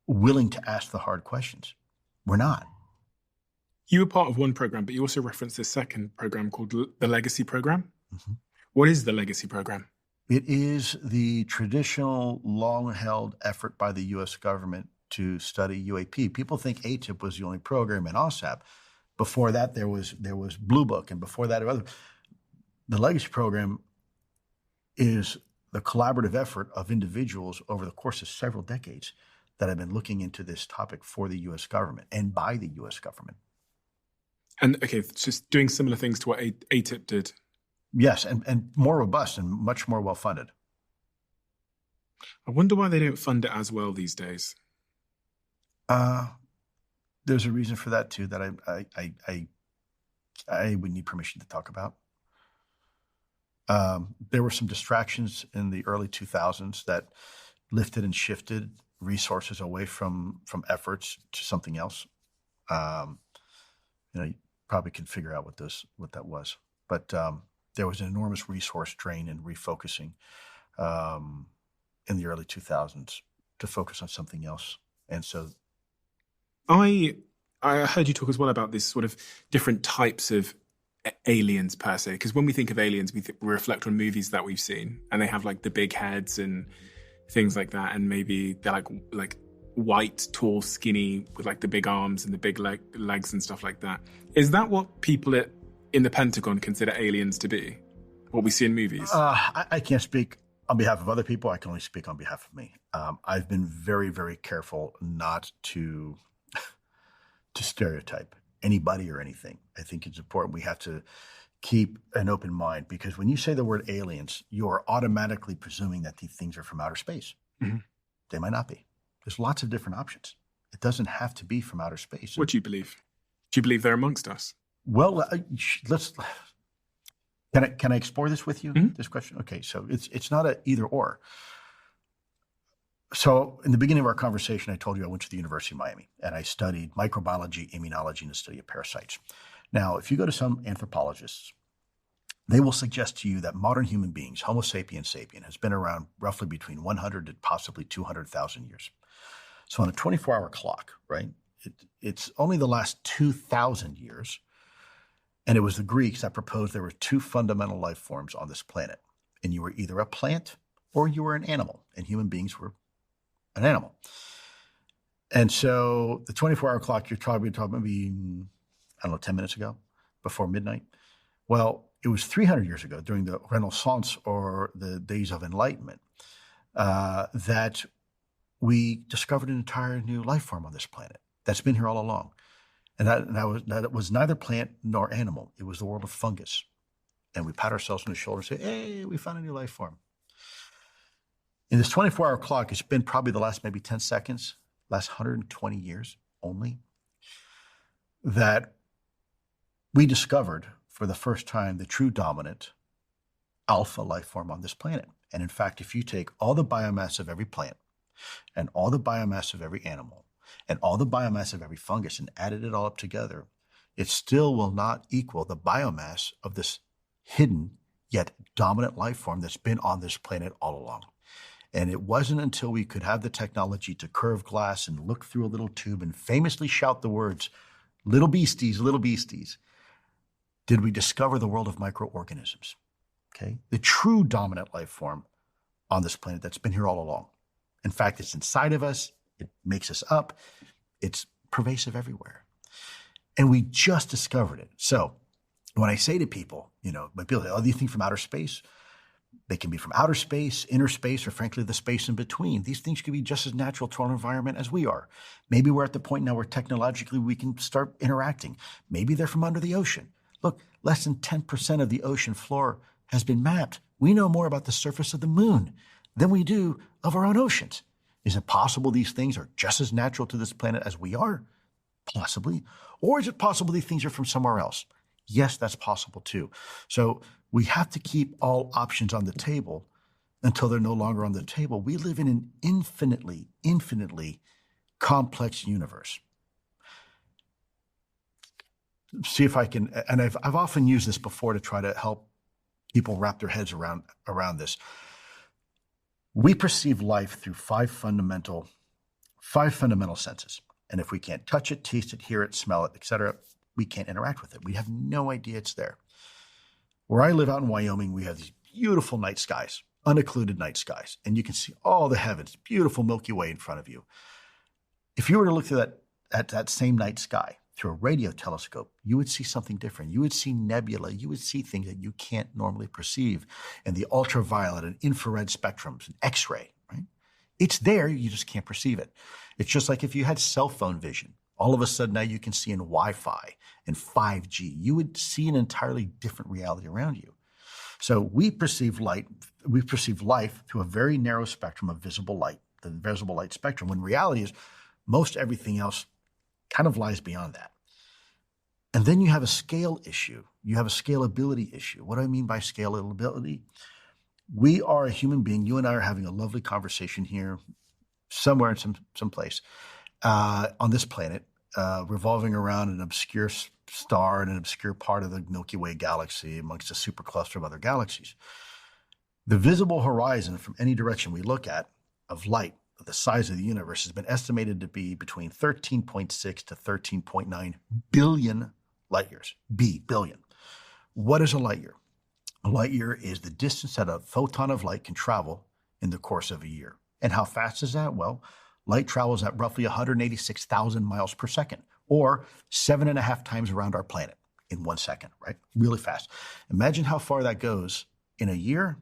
willing to ask the hard questions. We're not. You were part of one program, but you also referenced a second program called the Legacy Program. Mm-hmm. What is the Legacy Program? It is the traditional, long-held effort by the U.S. government to study UAP. People think AATIP was the only program in OSAP. Before that, there was Blue Book, and before that, the Legacy Program is the collaborative effort of individuals over the course of several decades that have been looking into this topic for the U.S. government and by the U.S. government. And okay, just doing similar things to what AATIP did. Yes, and more robust and much more well-funded. I wonder why they don't fund it as well these days. There's a reason for that too that I would need permission to talk about. There were some distractions in the early 2000s that lifted and shifted resources away from efforts to something else. You probably can figure out what that was, but there was an enormous resource drain and refocusing in the early 2000s to focus on something else. And so I heard you talk as well about this sort of different types of aliens per se, because when we think of aliens, we reflect on movies that we've seen, and they have like the big heads and things like that, and maybe they're like white, tall, skinny with like the big arms and the big legs and stuff like that. Is that what people in the Pentagon consider aliens to be? What we see in movies? I can't speak on behalf of other people. I can only speak on behalf of me. I've been very, very careful not to stereotype anybody or anything. I think it's important. We have to keep an open mind, because when you say the word aliens, you are automatically presuming that these things are from outer space. Mm-hmm. They might not be. There's lots of different options. It doesn't have to be from outer space. What do you believe? Do you believe they're amongst us? Well, can I explore this with you? Mm-hmm. This question? Okay, so it's not an either or. So in the beginning of our conversation, I told you I went to the University of Miami and I studied microbiology, immunology, and the study of parasites. Now, if you go to some anthropologists, they will suggest to you that modern human beings, Homo sapiens sapien, has been around roughly between 100 to possibly 200,000 years. So on a 24-hour clock, right, it's only the last 2,000 years, and it was the Greeks that proposed there were two fundamental life forms on this planet, and you were either a plant or you were an animal, and human beings were an animal. And so the 24-hour clock, you're probably talking maybe, 10 minutes ago, before midnight. Well, it was 300 years ago, during the Renaissance or the days of Enlightenment, that we discovered an entire new life form on this planet that's been here all along. And that was neither plant nor animal. It was the world of fungus. And we pat ourselves on the shoulder and say, hey, we found a new life form. In this 24-hour clock, it's been probably the last maybe 10 seconds, last 120 years only, that we discovered for the first time the true dominant alpha life form on this planet. And in fact, if you take all the biomass of every plant and all the biomass of every animal and all the biomass of every fungus and added it all up together, it still will not equal the biomass of this hidden yet dominant life form that's been on this planet all along. And it wasn't until we could have the technology to curve glass and look through a little tube and famously shout the words, little beasties, did we discover the world of microorganisms. Okay, the true dominant life form on this planet that's been here all along. In fact, it's inside of us. It makes us up. It's pervasive everywhere. And we just discovered it. So when I say to people, when people say, oh, do you think from outer space? They can be from outer space, inner space, or frankly, the space in between. These things could be just as natural to our environment as we are. Maybe we're at the point now where technologically we can start interacting. Maybe they're from under the ocean. Look, less than 10% of the ocean floor has been mapped. We know more about the surface of the moon than we do of our own oceans. Is it possible these things are just as natural to this planet as we are? Possibly. Or is it possible these things are from somewhere else? Yes, that's possible too. So we have to keep all options on the table until they're no longer on the table. We live in an infinitely complex universe. See if I can, and I've often used this before to try to help people wrap their heads around this. We perceive life through five fundamental senses. And if we can't touch it, taste it, hear it, smell it, etc., we can't interact with it. We have no idea it's there. Where I live out in Wyoming, we have these beautiful night skies, unoccluded night skies, and you can see all the heavens, beautiful Milky Way in front of you. If you were to look through that same night sky through a radio telescope, you would see something different. You would see nebula. You would see things that you can't normally perceive in the ultraviolet and infrared spectrums and X-ray, right? It's there, you just can't perceive it. It's just like if you had cell phone vision. All of a sudden now you can see in Wi-Fi and 5G. You would see an entirely different reality around you. So we perceive life through a very narrow spectrum of visible light, the visible light spectrum, when reality is most everything else kind of lies beyond that. And then you have a scale issue. You have a scalability issue. What do I mean by scalability? We are a human being. You and I are having a lovely conversation here somewhere in some place on this planet, revolving around an obscure star in an obscure part of the Milky Way galaxy amongst a supercluster of other galaxies. The visible horizon from any direction we look at of light, the size of the universe, has been estimated to be between 13.6 to 13.9 billion light years. Billion. What is a light year? A light year is the distance that a photon of light can travel in the course of a year. And how fast is that? Well, light travels at roughly 186,000 miles per second, or 7.5 times around our planet in 1 second, right? Really fast. Imagine how far that goes in a year.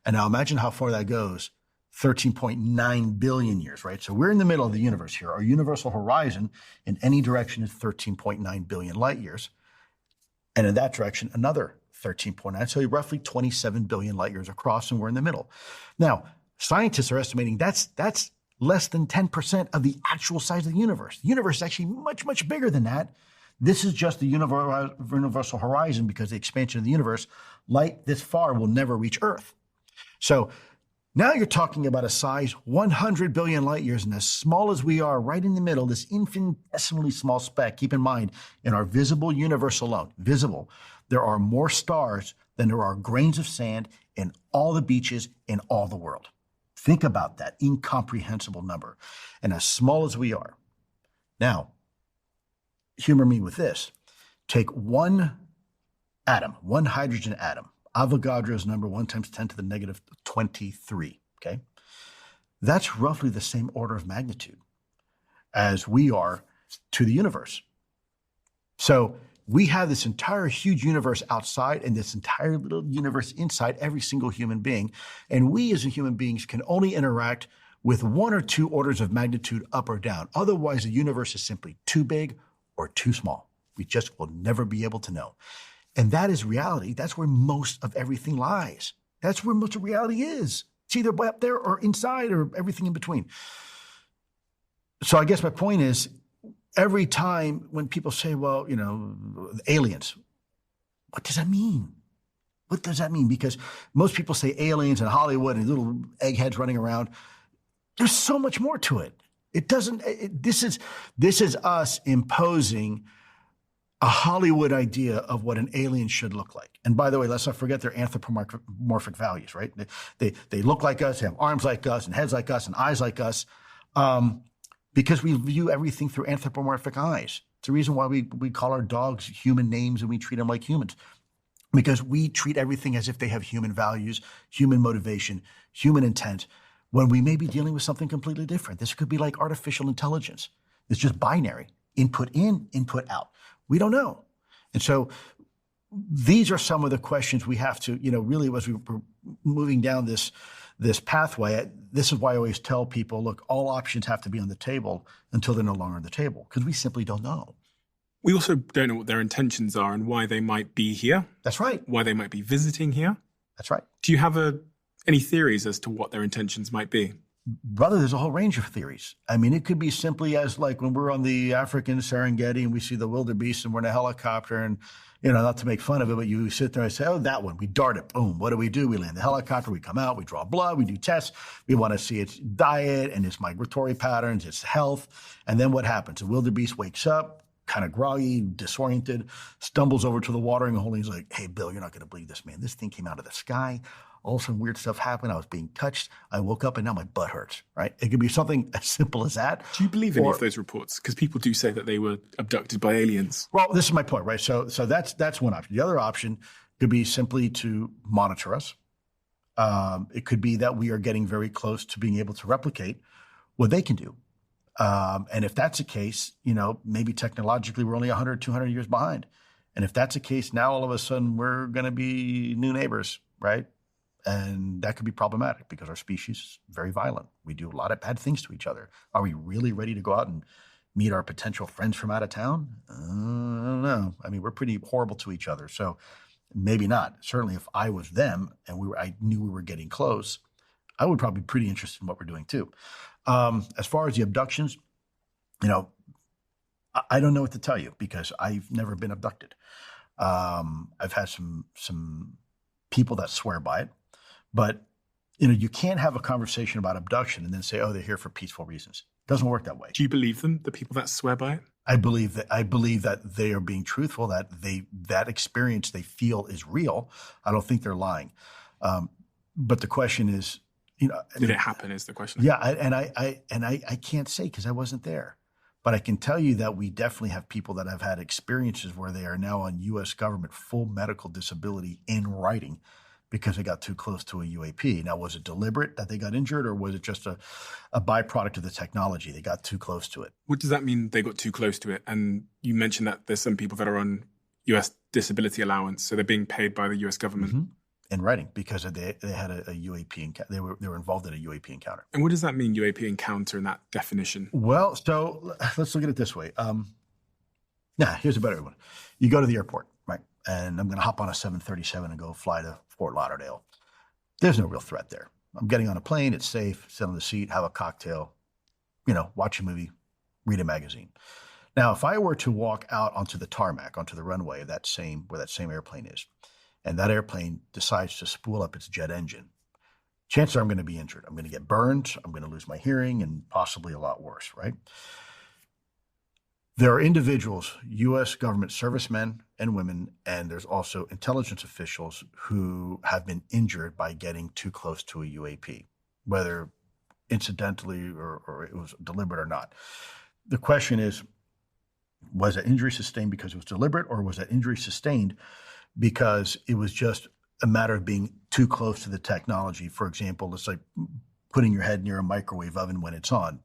And now imagine how far that goes 13.9 billion years, right? So we're in the middle of the universe here. Our universal horizon in any direction is 13.9 billion light years. And in that direction, another 13.9, so roughly 27 billion light years across, and we're in the middle. Now, scientists are estimating that's less than 10% of the actual size of the universe. The universe is actually much, much bigger than that. This is just the universal horizon, because the expansion of the universe, light this far will never reach Earth. So now you're talking about a size 100 billion light years, and as small as we are right in the middle, this infinitesimally small speck, keep in mind, in our visible universe alone, there are more stars than there are grains of sand in all the beaches in all the world. Think about that incomprehensible number. And as small as we are. Now, humor me with this. Take one atom, one hydrogen atom, Avogadro's number, 1 times 10 to the negative 23, okay? That's roughly the same order of magnitude as we are to the universe. So we have this entire huge universe outside and this entire little universe inside every single human being. And we as human beings can only interact with 1 or 2 orders of magnitude up or down. Otherwise, the universe is simply too big or too small. We just will never be able to know. And that is reality. That's where most of everything lies. That's where most of reality is. It's either way up there or inside or everything in between. So I guess my point is, every time when people say, well, aliens, what does that mean? What does that mean? Because most people say aliens in Hollywood and little eggheads running around. There's so much more to it. It doesn't, this is us imposing a Hollywood idea of what an alien should look like. And by the way, let's not forget their anthropomorphic values, right? They look like us, they have arms like us and heads like us and eyes like us, because we view everything through anthropomorphic eyes. It's the reason why we call our dogs human names and we treat them like humans, because we treat everything as if they have human values, human motivation, human intent, when we may be dealing with something completely different. This could be like artificial intelligence. It's just binary, input in, input out. We don't know. And so these are some of the questions we have to, really, as we're moving down this pathway, this is why I always tell people, look, all options have to be on the table until they're no longer on the table, because we simply don't know. We also don't know what their intentions are and why they might be here. That's right. Why they might be visiting here. That's right. Do you have any theories as to what their intentions might be? Brother, there's a whole range of theories. I mean, it could be simply as like when we're on the African Serengeti and we see the wildebeest and we're in a helicopter and, not to make fun of it, but you sit there and say, oh, that one, we dart it, boom. What do? We land the helicopter, we come out, we draw blood, we do tests. We want to see its diet and its migratory patterns, its health. And then what happens? The wildebeest wakes up, kind of groggy, disoriented, stumbles over to the watering hole. And he's like, hey, Bill, you're not going to believe this, man. This thing came out of the sky. All some weird stuff happened. I was being touched. I woke up and now my butt hurts, right? It could be something as simple as that. Do you believe any of those reports? Because people do say that they were abducted by aliens. Well, this is my point, right? So that's one option. The other option could be simply to monitor us. It could be that we are getting very close to being able to replicate what they can do. And if that's the case, maybe technologically we're only 100, 200 years behind. And if that's the case, now all of a sudden we're going to be new neighbors, right? And that could be problematic because our species is very violent. We do a lot of bad things to each other. Are we really ready to go out and meet our potential friends from out of town? I don't know. I mean, we're pretty horrible to each other. So maybe not. Certainly if I was them and I knew we were getting close, I would probably be pretty interested in what we're doing too. As far as the abductions, I don't know what to tell you because I've never been abducted. I've had some people that swear by it. But, you can't have a conversation about abduction and then say, oh, they're here for peaceful reasons. It doesn't work that way. Do you believe them, the people that swear by it? I believe that they are being truthful, that that experience they feel is real. I don't think they're lying. But the question is, did it happen is the question. Yeah. I can't say because I wasn't there. But I can tell you that we definitely have people that have had experiences where they are now on U.S. government full medical disability in writing because they got too close to a UAP. Now, was it deliberate that they got injured or was it just a byproduct of the technology? They got too close to it. What does that mean they got too close to it? And you mentioned that there's some people that are on U.S. disability allowance, so they're being paid by the U.S. government. Mm-hmm. In writing because they had a UAP encounter. They were involved in a UAP encounter. And what does that mean, UAP encounter, in that definition? Well, so let's look at it this way. Here's a better one. You go to the airport, right? And I'm going to hop on a 737 and go fly to Fort Lauderdale. There's no real threat there. I'm getting on a plane. It's safe. Sit on the seat, have a cocktail, watch a movie, read a magazine. Now, if I were to walk out onto the tarmac, onto the runway of where that same airplane is, and that airplane decides to spool up its jet engine, chances are I'm going to be injured. I'm going to get burned. I'm going to lose my hearing and possibly a lot worse, right? There are individuals, U.S. government servicemen and women, and there's also intelligence officials who have been injured by getting too close to a UAP, whether incidentally or it was deliberate or not. The question is, was that injury sustained because it was deliberate, or was that injury sustained because it was just a matter of being too close to the technology? For example, it's like putting your head near a microwave oven when it's on.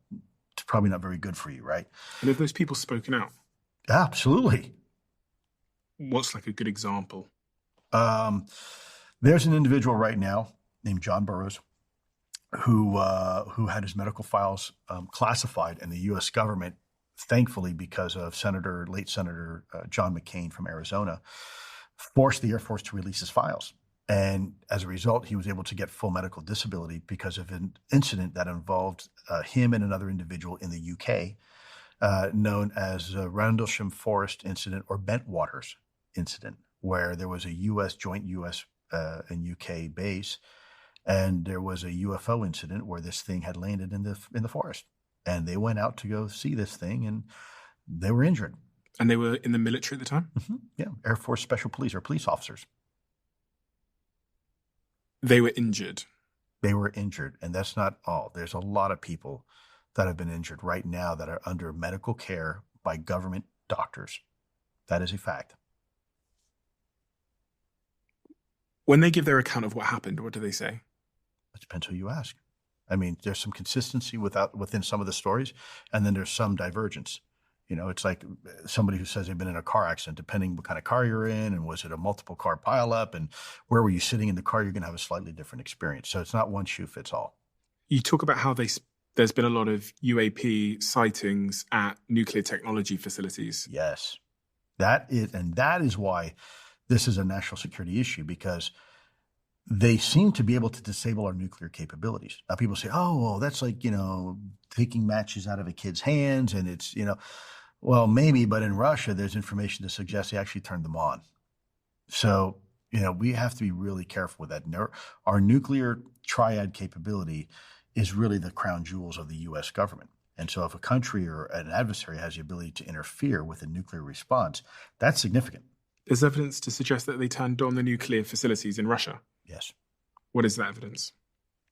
It's probably not very good for you, right? And have those people spoken out? Absolutely. What's like a good example? There's an individual right now named John Burroughs who had his medical files classified, and the U.S. government, thankfully because of late Senator John McCain from Arizona, forced the Air Force to release his files. And as a result, he was able to get full medical disability because of an incident that involved him and another individual in the UK, known as Rendlesham Forest Incident or Bentwaters Incident, where there was a joint U.S. And UK base, and there was a UFO incident where this thing had landed in the forest, and they went out to go see this thing, and they were injured. And they were in the military at the time? Mm-hmm. Yeah, Air Force Special Police or police officers. They were injured. They were injured, and that's not all. There's a lot of people that have been injured right now that are under medical care by government doctors. That is a fact. When they give their account of what happened, what do they say? It depends who you ask. I mean, there's some consistency within some of the stories, and then there's some divergence. You know, it's like somebody who says they've been in a car accident, depending what kind of car you're in, and was it a multiple car pileup, and where were you sitting in the car, you're going to have a slightly different experience. So it's not one shoe fits all. You talk about how there's been a lot of UAP sightings at nuclear technology facilities. Yes. That is why this is a national security issue, because they seem to be able to disable our nuclear capabilities. Now people say, oh, well, that's like, taking matches out of a kid's hands, and it's, well, maybe, but in Russia, there's information to suggest they actually turned them on. So, we have to be really careful with that. Our nuclear triad capability is really the crown jewels of the U.S. government. And so if a country or an adversary has the ability to interfere with a nuclear response, that's significant. There's evidence to suggest that they turned on the nuclear facilities in Russia. Yes. What is that evidence?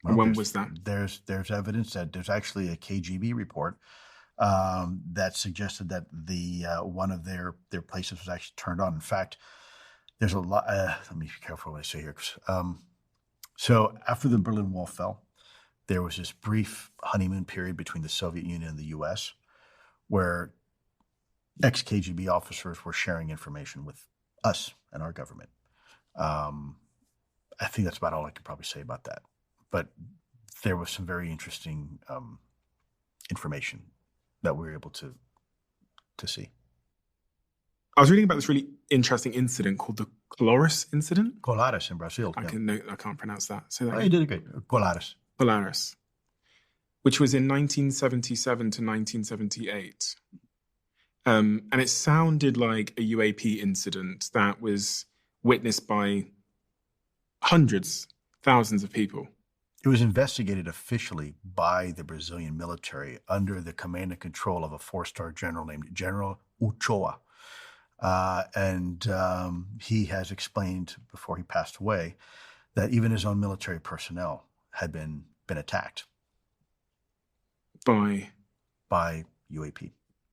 Well, when was that? There's evidence that there's actually a KGB report that suggested that the one of their places was actually turned on. In fact, there's a lot. Let me be careful what I say here. So after the Berlin Wall fell, there was this brief honeymoon period between the Soviet Union and the U.S. where ex-KGB officers were sharing information with us and our government. I think that's about all I could probably say about that. But there was some very interesting information that we were able to see. I was reading about this really interesting incident called the Colares Incident. Colares in Brazil. I can't pronounce that. So you did it great. Colares. Colares, which was in 1977 to 1978. And it sounded like a UAP incident that was witnessed by hundreds, thousands of people. It was investigated officially by the Brazilian military under the command and control of a 4-star general named General Uchoa. And he has explained before he passed away that even his own military personnel had been attacked. By UAP.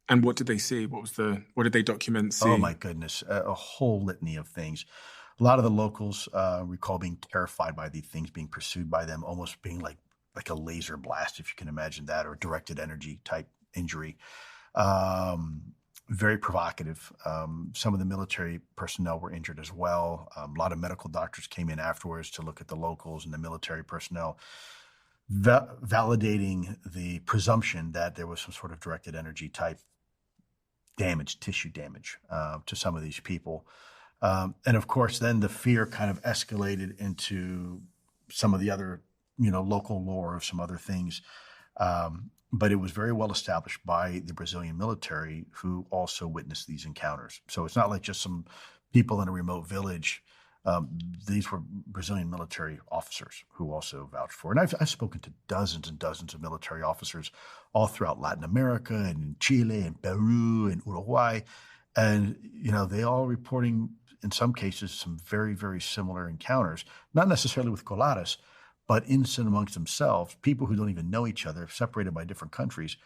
And what did they see? What did they document see? Oh my goodness, a whole litany of things. A lot of the locals recall being terrified by these things being pursued by them, almost being like a laser blast, if you can imagine that, or directed energy type injury. Very provocative. Some of the military personnel were injured as well. A lot of medical doctors came in afterwards to look at the locals and the military personnel, validating the presumption that there was some sort of directed energy type damage, tissue damage to some of these people. And of course, then the fear kind of escalated into some of the other, local lore of some other things. But it was very well established by the Brazilian military, who also witnessed these encounters. So it's not like just some people in a remote village. These were Brazilian military officers who also vouched for it. And I've spoken to dozens and dozens of military officers all throughout Latin America and in Chile and Peru and Uruguay. And, they all reporting, in some cases, some very, very similar encounters, not necessarily with Colares, but innocent amongst themselves. People who don't even know each other, separated by different countries,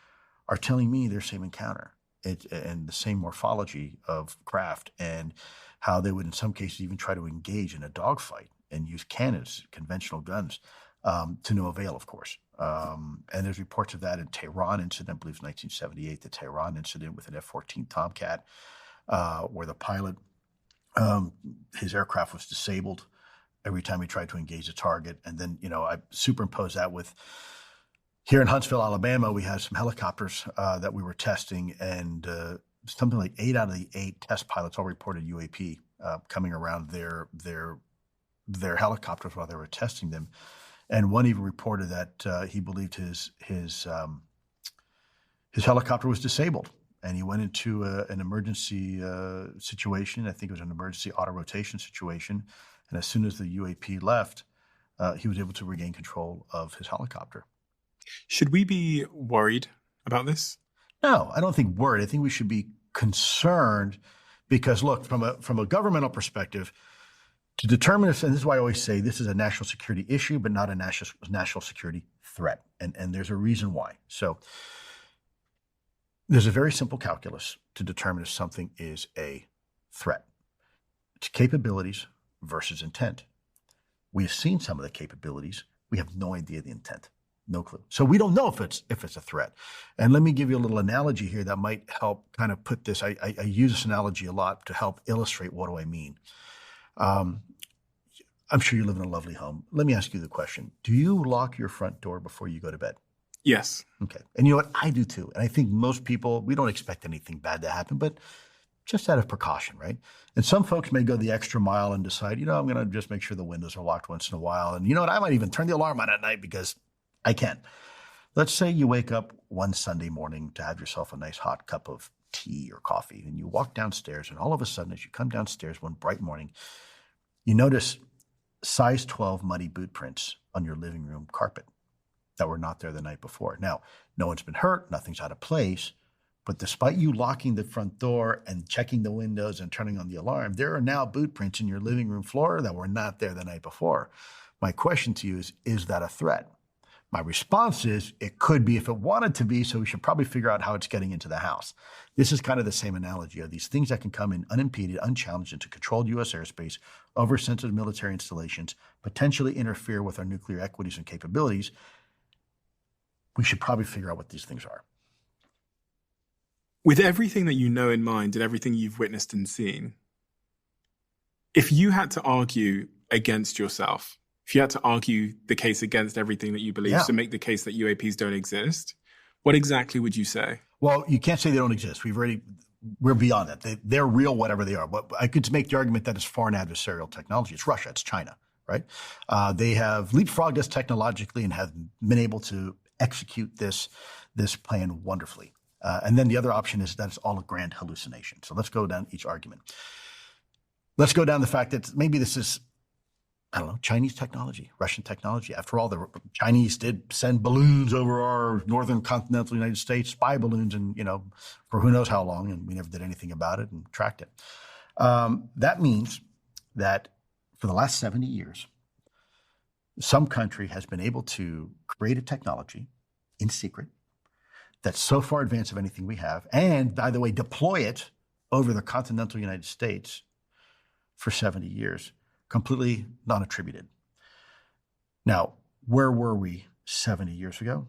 are telling me their same encounter and the same morphology of craft, and how they would, in some cases, even try to engage in a dogfight and use cannons, conventional guns, to no avail, of course. And there's reports of that in Tehran incident, I believe it's 1978, the Tehran incident with an F-14 Tomcat, where the pilot, his aircraft was disabled every time he tried to engage the target. And then, I superimpose that with here in Huntsville, Alabama, we had some helicopters that we were testing, and something like 8 out of the 8 test pilots all reported UAP coming around their their helicopters while they were testing them. And one even reported that he believed his helicopter was disabled, and he went into an emergency situation. I think it was an emergency auto rotation situation. And as soon as the UAP left, he was able to regain control of his helicopter. Should we be worried about this? No, I don't think worried. I think we should be concerned because, look, from a governmental perspective, to determine if, and this is why I always say this is a national security issue, but not a national security threat. And there's a reason why. So there's a very simple calculus to determine if something is a threat. It's capabilities versus intent. We have seen some of the capabilities. We have no idea the intent. No clue. So we don't know if it's a threat. And let me give you a little analogy here that might help kind of put this. I use this analogy a lot to help illustrate what do I mean. I'm sure you live in a lovely home. Let me ask you the question. Do you lock your front door before you go to bed? Yes. Okay. And you know what? I do too. And I think most people, we don't expect anything bad to happen, but just out of precaution, right? And some folks may go the extra mile and decide, I'm going to just make sure the windows are locked once in a while. And you know what? I might even turn the alarm on at night because I can. Let's say you wake up one Sunday morning to have yourself a nice hot cup of tea or coffee, and you walk downstairs, and all of a sudden, as you come downstairs one bright morning, you notice size 12 muddy boot prints on your living room carpet that were not there the night before. Now, no one's been hurt, nothing's out of place, but despite you locking the front door and checking the windows and turning on the alarm, there are now boot prints in your living room floor that were not there the night before. My question to you is that a threat? My response is it could be if it wanted to be, so we should probably figure out how it's getting into the house. This is kind of the same analogy of these things that can come in unimpeded, unchallenged into controlled U.S. airspace, over sensitive military installations, potentially interfere with our nuclear equities and capabilities. We should probably figure out what these things are. With everything that you know in mind and everything you've witnessed and seen, if you had to argue against yourself, if you had to argue the case against everything that you believe to make the case that UAPs don't exist, what exactly would you say? Well, you can't say they don't exist. We're beyond that. They're real, whatever they are. But I could make the argument that it's foreign adversarial technology. It's Russia. It's China, right? They have leapfrogged us technologically and have been able to execute this plan wonderfully. And then the other option is that it's all a grand hallucination. So let's go down each argument. Let's go down the fact that maybe this is, Chinese technology, Russian technology. After all, the Chinese did send balloons over our northern continental United States, spy balloons, and, for who knows how long, and we never did anything about it and tracked it. That means that for the last 70 years, some country has been able to create a technology in secret that's so far advanced of anything we have, and, by the way, deploy it over the continental United States for 70 years. Completely non-attributed. Now, where were we 70 years ago?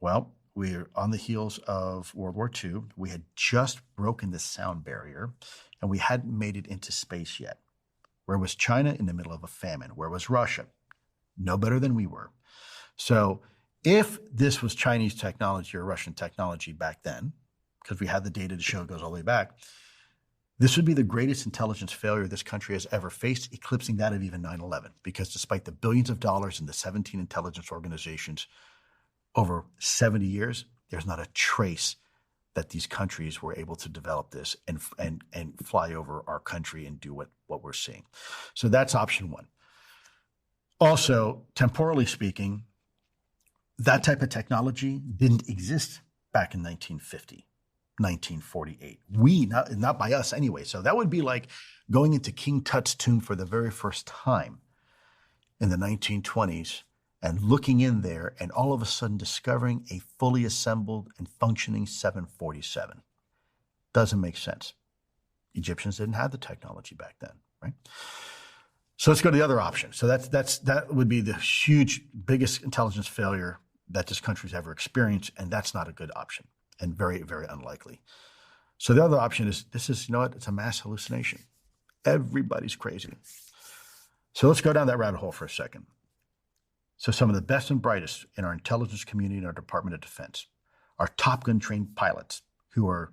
Well, we're on the heels of World War II. We had just broken the sound barrier, and we hadn't made it into space yet. Where was China? In the middle of a famine. Where was Russia? No better than we were. So if this was Chinese technology or Russian technology back then, because we had the data to show it goes all the way back, this would be the greatest intelligence failure this country has ever faced, eclipsing that of even 9/11, because despite the billions of dollars in the 17 intelligence organizations over 70 years, there's not a trace that these countries were able to develop this and fly over our country and do what we're seeing. So that's option one. Also, temporally speaking, that type of technology didn't exist back in 1950. 1948. Not by us anyway. So that would be like going into King Tut's tomb for the very first time in the 1920s and looking in there and all of a sudden discovering a fully assembled and functioning 747. Doesn't make sense. Egyptians didn't have the technology back then, right? So let's go to the other option. So that would be the huge, biggest intelligence failure that this country's ever experienced, and that's not a good option. And very, very unlikely. So the other option is, it's a mass hallucination. Everybody's crazy. So let's go down that rabbit hole for a second. So some of the best and brightest in our intelligence community and our Department of Defense are Top Gun trained pilots who are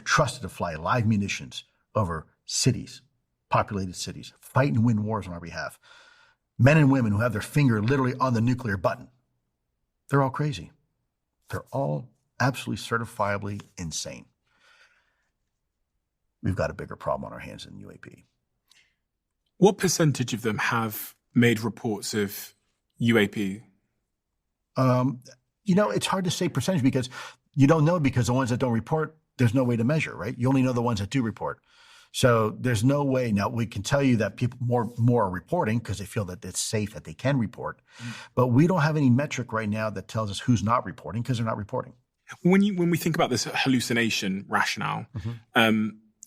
trusted to fly live munitions over cities, populated cities, fight and win wars on our behalf. men and women who have their finger literally on the nuclear button. They're all crazy. They're all absolutely certifiably insane. We've got a bigger problem on our hands than UAP. What percentage of them have made reports of UAP? It's hard to say percentage because you don't know, because the ones that don't report, there's no way to measure, right? You only know the ones that do report. So there's no way. Now, we can tell you that people more are reporting because they feel that it's safe, that they can report. But we don't have any metric right now that tells us who's not reporting because they're not reporting. When we think about this hallucination rationale, I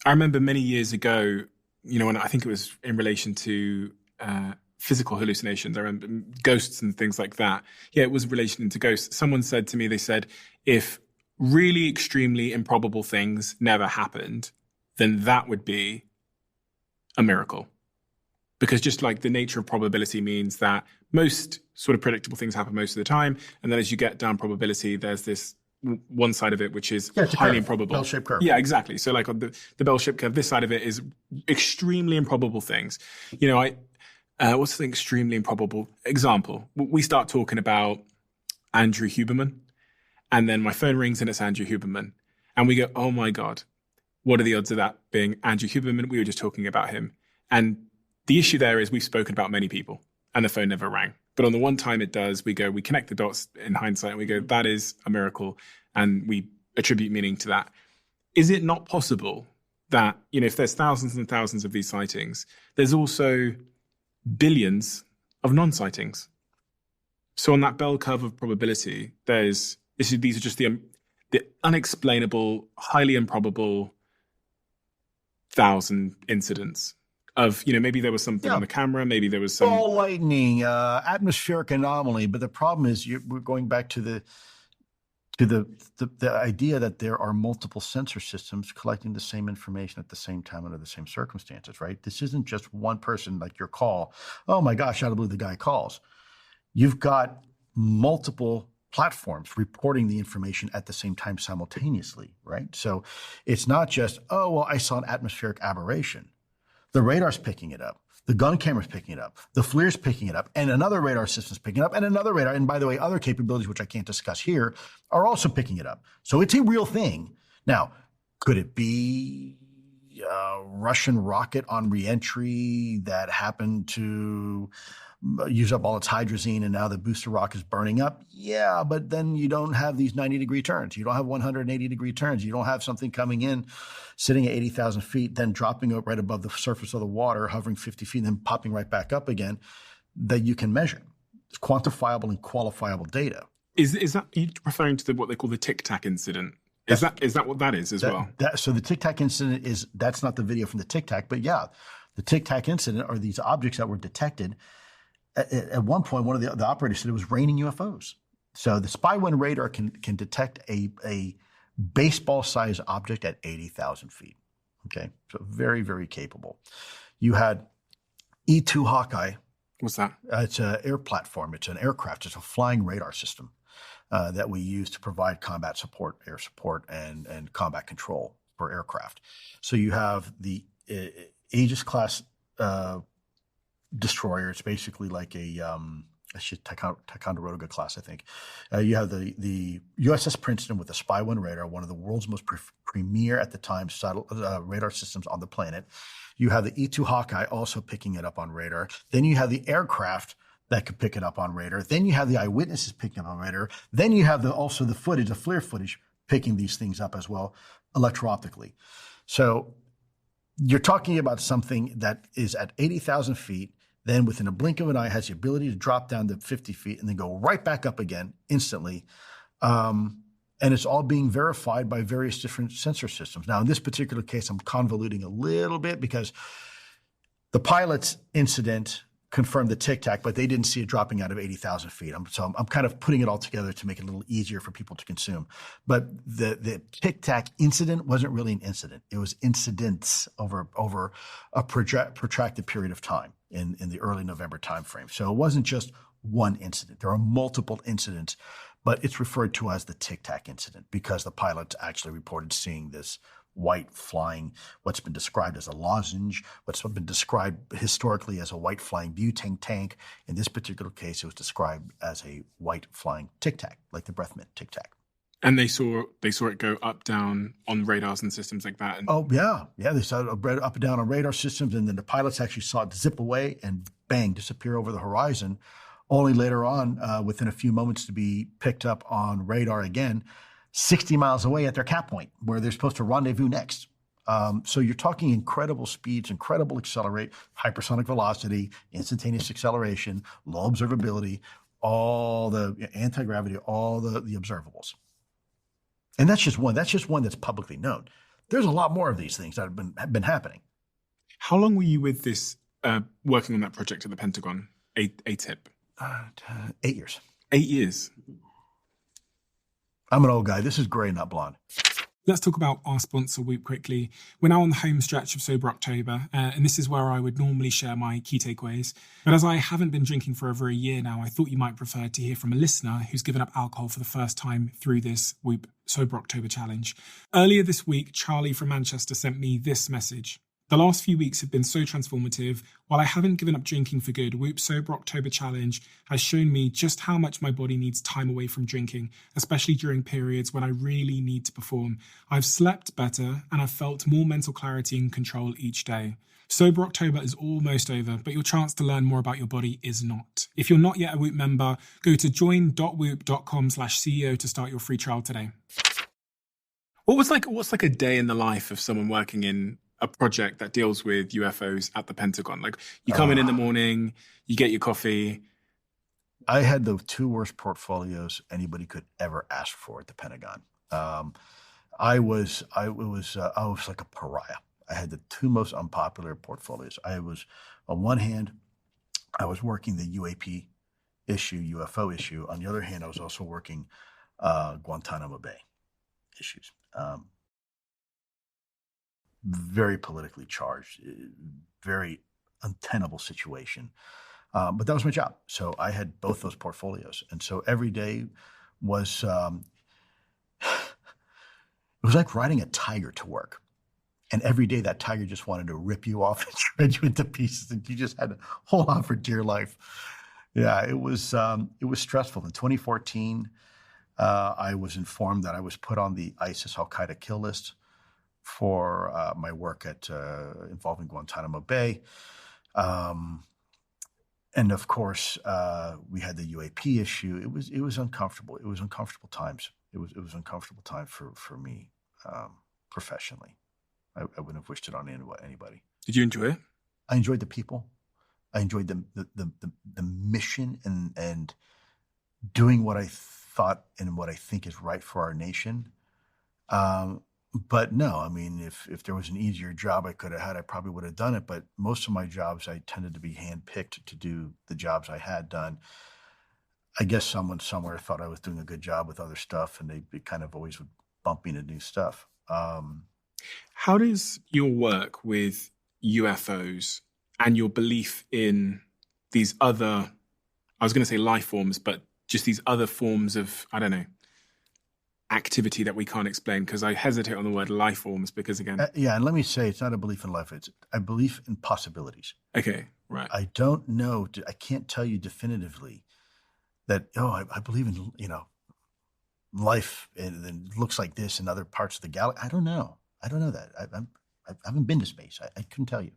remember many years ago, when I think it was in relation to physical hallucinations. I remember ghosts and things like that. Yeah, it was in relation to ghosts. Someone said to me, they said, if really extremely improbable things never happened, then that would be a miracle. Because just like the nature of probability means that most sort of predictable things happen most of the time. And then as you get down probability, there's this one side of it, which is highly improbable. Bell-shaped curve. Yeah, exactly. So like on the bell-shaped curve, this side of it is extremely improbable things. What's the extremely improbable example? We start talking about Andrew Huberman, and then my phone rings and it's Andrew Huberman. And we go, oh my God, what are the odds of that being Andrew Huberman? We were just talking about him. And the issue there is we've spoken about many people and the phone never rang. But on the one time it does, we connect the dots in hindsight and we go, that is a miracle. And we attribute meaning to that. Is it not possible that, if there's thousands and thousands of these sightings, there's also billions of non-sightings? So on that bell curve of probability, these are just the unexplainable, highly improbable 1,000 incidents of, maybe there was something on the camera, maybe there was some ball lightning, atmospheric anomaly. But the problem is we're going back to the idea that there are multiple sensor systems collecting the same information at the same time under the same circumstances, right? This isn't just one person like your call. Oh my gosh, out of the blue, the guy calls. You've got multiple platforms reporting the information at the same time simultaneously, right? So it's not just, oh, well, I saw an atmospheric aberration. The radar's picking it up. The gun camera's picking it up. The FLIR's picking it up. And another radar system's picking it up. And another radar. And by the way, other capabilities, which I can't discuss here, are also picking it up. So it's a real thing. Now, could it be a Russian rocket on reentry that happened to use up all its hydrazine and now the booster rocket is burning up? Yeah, but then you don't have these 90-degree turns. You don't have 180-degree turns. You don't have something coming in, sitting at 80,000 feet, then dropping up right above the surface of the water, hovering 50 feet, and then popping right back up again that you can measure. It's quantifiable and qualifiable data. Is that you referring to what they call the Tic Tac Incident? Is that what that is as well? So the Tic Tac Incident that's not the video from the Tic Tac, but yeah, the Tic Tac Incident are these objects that were detected. At one point, one of the operators said it was raining UFOs. So the Spy-1 radar can detect a baseball-sized object at 80,000 feet. Okay, so very, very capable. You had E-2 Hawkeye. What's that? It's an air platform. It's an aircraft. It's a flying radar system that we use to provide combat support, air support, and combat control for aircraft. So you have the Aegis-class destroyer. It's basically like a Ticonderoga class, I think. You have the USS Princeton with the Spy-1 radar, one of the world's most premier at the time radar systems on the planet. You have the E-2 Hawkeye also picking it up on radar. Then you have the aircraft that could pick it up on radar. Then you have the eyewitnesses picking up on radar. Then you have also the footage, the FLIR footage, picking these things up as well electro-optically. So you're talking about something that is at 80,000 feet, then within a blink of an eye has the ability to drop down to 50 feet and then go right back up again instantly. And it's all being verified by various different sensor systems. Now, in this particular case, I'm convoluting a little bit because the pilot's incident confirmed the Tic Tac, but they didn't see it dropping out of 80,000 feet. So I'm kind of putting it all together to make it a little easier for people to consume. But the Tic Tac incident wasn't really an incident. It was incidents over a protracted period of time in the early November timeframe. So it wasn't just one incident. There are multiple incidents, but it's referred to as the Tic Tac incident because the pilots actually reported seeing this white flying, what's been described as a lozenge, what's been described historically as a white flying butane tank. In this particular case, it was described as a white flying Tic Tac, like the breath mint Tic Tac. And they saw it go up, down on radars and systems like that. Oh, yeah. Yeah, they saw it up and down on radar systems, and then the pilots actually saw it zip away and bang, disappear over the horizon, only later on, within a few moments, to be picked up on radar again, 60 miles away at their cap point, where they're supposed to rendezvous next. So you're talking incredible speeds, incredible hypersonic velocity, instantaneous acceleration, low observability, all the anti-gravity, all the observables. And that's just one. That's just one that's publicly known. There's a lot more of these things that have been happening. How long were you with this, working on that project at the Pentagon, AATIP? 8 years. 8 years. I'm an old guy. This is gray, not blonde. Let's talk about our sponsor, Whoop, quickly. We're now on the home stretch of Sober October, and this is where I would normally share my key takeaways. But as I haven't been drinking for over a year now, I thought you might prefer to hear from a listener who's given up alcohol for the first time through this Whoop Sober October challenge. Earlier this week, Charlie from Manchester sent me this message. The last few weeks have been so transformative. While I haven't given up drinking for good, Whoop Sober October Challenge has shown me just how much my body needs time away from drinking, especially during periods when I really need to perform. I've slept better and I've felt more mental clarity and control each day. Sober October is almost over, but your chance to learn more about your body is not. If you're not yet a Whoop member, go to join.whoop.com/CEO to start your free trial today. What's like a day in the life of someone working in a project that deals with UFOs at the Pentagon? Like, you come in the morning, you get your coffee. I had the two worst portfolios anybody could ever ask for at the Pentagon. I was like a pariah. I had the two most unpopular portfolios. I was, on one hand, I was working the UAP issue, UFO issue. On the other hand, I was also working Guantanamo Bay issues. Very politically charged, very untenable situation. But that was my job. So I had both those portfolios. And so every day was, it was like riding a tiger to work. And every day that tiger just wanted to rip you off and shred you into pieces, and you just had to hold on for dear life. Yeah, it was stressful. In 2014, I was informed that I was put on the ISIS Al-Qaeda kill list for my work involving Guantanamo Bay. And of course, we had the UAP issue. It was uncomfortable. It was uncomfortable times. It was uncomfortable time for me professionally. I wouldn't have wished it on anybody. Did you enjoy it? I enjoyed the people. I enjoyed the mission and doing what I thought and what I think is right for our nation. But no, I mean, if there was an easier job I could have had, I probably would have done it. But most of my jobs, I tended to be handpicked to do the jobs I had done. I guess someone somewhere thought I was doing a good job with other stuff, and they kind of always would bump me to new stuff. How does your work with UFOs and your belief in these other, I was going to say life forms, but just these other forms of, I don't know, activity that we can't explain, because I hesitate on the word life forms because, again... yeah, and let me say, it's not a belief in life. It's a belief in possibilities. Okay, right. I don't know. I can't tell you definitively that, I believe in, life and it looks like this in other parts of the galaxy. I don't know that. I haven't been to space. I couldn't tell you.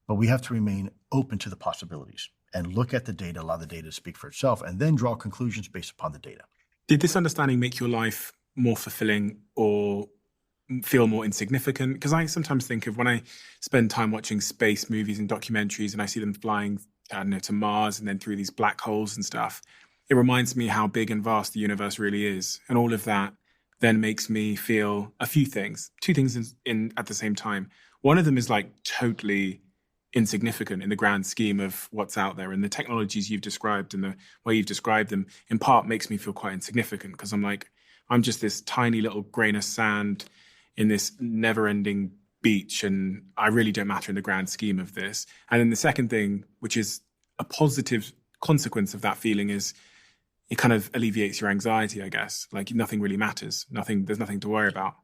But we have to remain open to the possibilities and look at the data, allow the data to speak for itself, and then draw conclusions based upon the data. Did this understanding make your life more fulfilling or feel more insignificant? Because I sometimes think of when I spend time watching space movies and documentaries and I see them flying, to Mars and then through these black holes and stuff, it reminds me how big and vast the universe really is. And all of that then makes me feel two things in at the same time. One of them is like totally insignificant in the grand scheme of what's out there, and the technologies you've described and the way you've described them in part makes me feel quite insignificant, because I'm just this tiny little grain of sand in this never-ending beach, and I really don't matter in the grand scheme of this. And then the second thing, which is a positive consequence of that feeling, is it kind of alleviates your anxiety, I guess. Like nothing really matters. There's nothing to worry about.